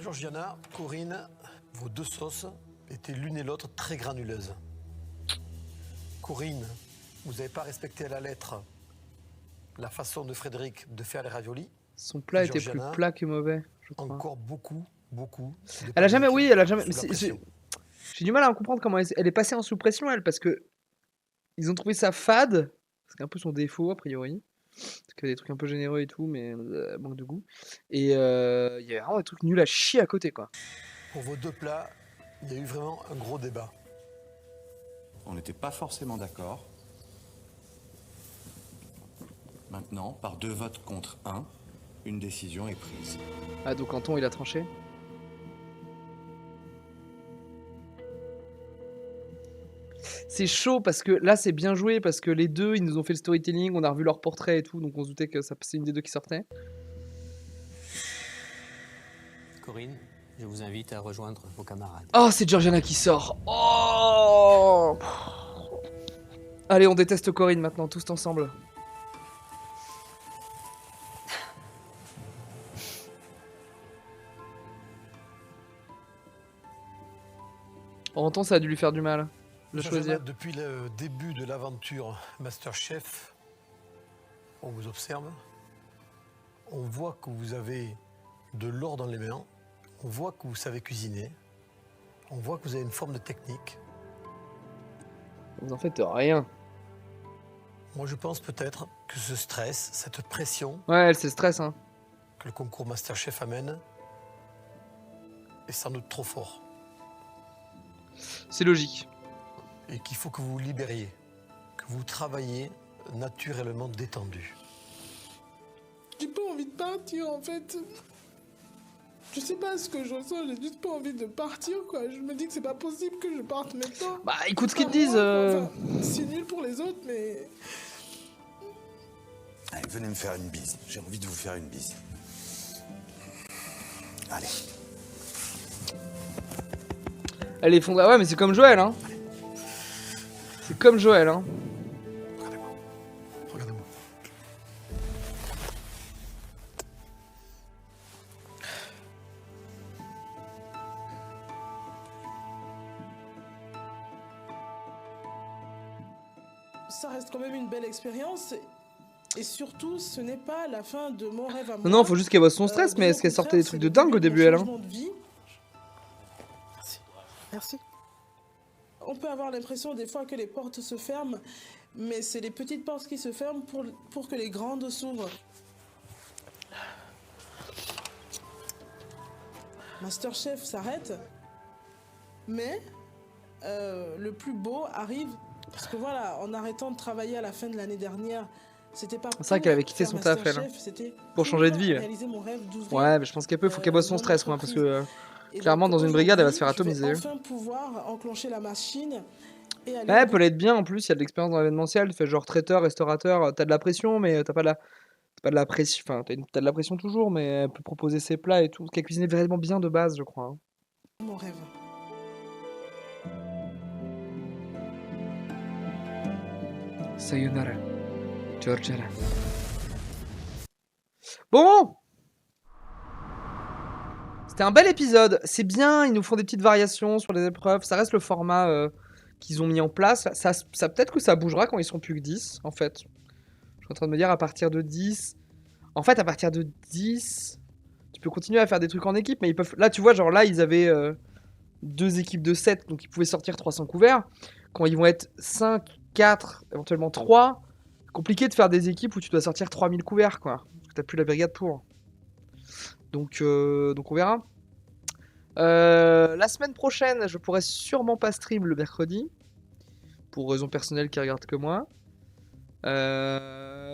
Georgiana, Corinne, vos deux sauces étaient l'une et l'autre très granuleuses. Corinne, vous n'avez pas respecté à la lettre la façon de Frédéric de faire les raviolis. Son plat Et était plus Georgiana, plat que mauvais, je crois. Encore beaucoup. Elle a jamais, oui, elle a jamais. sous la pression. J'ai du mal à comprendre comment elle est passée en sous pression, elle, parce que ils ont trouvé ça fade, c'est un peu son défaut a priori, parce qu'il y a des trucs un peu généreux et tout, mais manque de goût. Et il y a vraiment des trucs nuls à chier à côté, quoi. Pour vos deux plats, il y a eu vraiment un gros débat. On n'était pas forcément d'accord. Maintenant, par 2 votes contre 1, une décision est prise. Ah, donc Anton, il a tranché. C'est chaud parce que là, c'est bien joué parce que les deux, ils nous ont fait le storytelling, on a revu leur portrait et tout, donc on se doutait que c'est une des deux qui sortait. Corinne, je vous invite à rejoindre vos camarades. Oh, c'est Georgiana qui sort. Oh. Allez, on déteste Corinne maintenant, tous ensemble. En même temps, ça a dû lui faire du mal de choisir. Depuis le début de l'aventure Masterchef, on vous observe, on voit que vous avez de l'or dans les mains, on voit que vous savez cuisiner, on voit que vous avez une forme de technique. Vous en faites rien. Moi, je pense peut-être que ce stress, cette pression Ouais, c'est le stress, hein. que le concours Masterchef amène est sans doute trop fort. C'est logique. Et qu'il faut que vous vous libériez, que vous travailliez naturellement détendu. J'ai pas envie de partir en fait. Je sais pas ce que je ressens, j'ai juste pas envie de partir quoi. Je me dis que c'est pas possible que je parte maintenant. Bah écoute ce qu'ils te disent. Enfin, c'est nul pour les autres mais... Allez, venez me faire une bise. J'ai envie de vous faire une bise. Allez. Elle est fondée. Ouais, mais c'est comme Joël, hein. C'est comme Joël, hein. Regardez-moi. Ça reste quand même une belle expérience. Et surtout, ce n'est pas la fin de mon rêve à moi. Non, faut juste qu'elle voit son stress, mais est-ce qu'elle sortait des trucs de dingue au début, elle, hein. Merci. On peut avoir l'impression des fois que les portes se ferment, mais c'est les petites portes qui se ferment pour que les grandes s'ouvrent. Masterchef s'arrête, mais le plus beau arrive, parce que voilà, en arrêtant de travailler à la fin de l'année dernière, c'était pas. C'est vrai qu'elle avait quitté son taf, elle. Pour changer de vie. Ouais, mais je pense qu'elle peut, faut qu'elle bosse son stress, moi, parce que clairement, dans une brigade, elle va se faire atomiser. Enfin pouvoir enclencher la machine. Et aller Ouais, elle peut l'être bien en plus, il y a de l'expérience dans l'événementiel, tu fais genre traiteur, restaurateur, t'as de la pression, mais t'as pas de la pression, enfin t'as de la pression toujours, mais elle peut proposer ses plats et tout, parce qu'elle cuisinait vraiment bien de base, je crois. Hein. Mon rêve. Sayonara, Georgiana. Bon, c'était un bel épisode, c'est bien, ils nous font des petites variations sur les épreuves, ça reste le format qu'ils ont mis en place. Ça peut-être que ça bougera quand ils seront plus que 10, en fait. Je suis en train de me dire à partir de 10. En fait, à partir de 10, tu peux continuer à faire des trucs en équipe, mais ils peuvent. Là, tu vois, genre là, ils avaient 2 équipes de 7, donc ils pouvaient sortir 300 couverts. Quand ils vont être 5, 4, éventuellement 3, compliqué de faire des équipes où tu dois sortir 3000 couverts, quoi. Parce que t'as plus la brigade pour. Donc on verra. La semaine prochaine, je pourrais sûrement pas stream le mercredi. Pour raisons personnelles qui regardent que moi.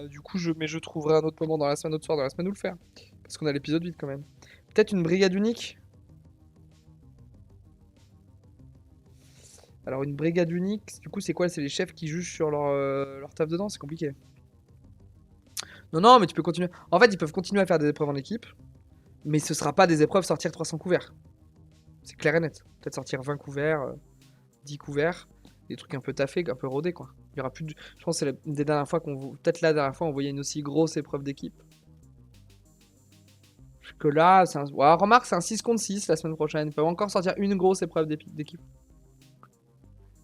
Du coup, je trouverai un autre moment dans la semaine, autre soir dans la semaine où le faire. Parce qu'on a l'épisode 8 quand même. Peut-être une brigade unique. Alors une brigade unique, du coup c'est quoi? C'est les chefs qui jugent sur leur taf dedans, c'est compliqué. Non, mais tu peux continuer. En fait, ils peuvent continuer à faire des épreuves en équipe. Mais ce sera pas des épreuves sortir 300 couverts. C'est clair et net. Peut-être sortir 20 couverts, 10 couverts. Des trucs un peu taffés, un peu rodés, quoi. Il y aura plus de... Je pense que c'est une des dernières fois peut-être la dernière fois, on voyait une aussi grosse épreuve d'équipe. Que là, c'est un... Ouais, remarque, c'est un 6 contre 6 la semaine prochaine. Ils peuvent encore sortir une grosse épreuve d'équipe.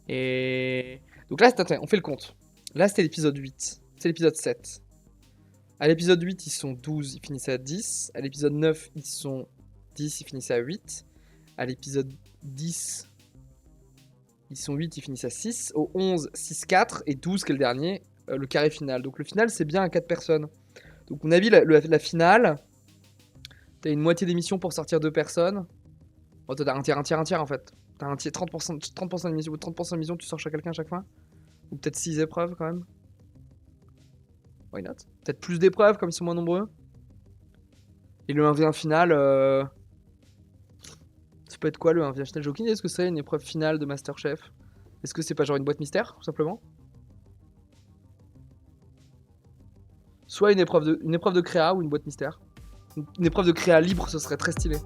Et... Donc là, on fait le compte. Là, c'était l'épisode 8. C'est l'épisode 7. À l'épisode 8, ils sont 12, ils finissent à 10. À l'épisode 9, ils sont 10, ils finissent à 8. À l'épisode 10... Ils sont 8, ils finissent à 6. Au 11, 6, 4. Et 12, qui est le dernier, le carré final. Donc le final, c'est bien à 4 personnes. Donc on a vu la finale. T'as une moitié d'émission pour sortir 2 personnes. Oh, t'as un tiers en fait. T'as un tiers, 30% d'émission. Ou 30% d'émission, tu sors chez quelqu'un à chaque fois. Ou peut-être 6 épreuves quand même. Why not? Peut-être plus d'épreuves comme ils sont moins nombreux. Et le 1v1 final... Ça peut être quoi le 1v1 final? J'ai aucune idée de ce que c'est une épreuve finale de Masterchef. Est-ce que c'est pas genre une boîte mystère, tout simplement? Soit une épreuve de créa ou une boîte mystère. Une épreuve de créa libre, ce serait très stylé.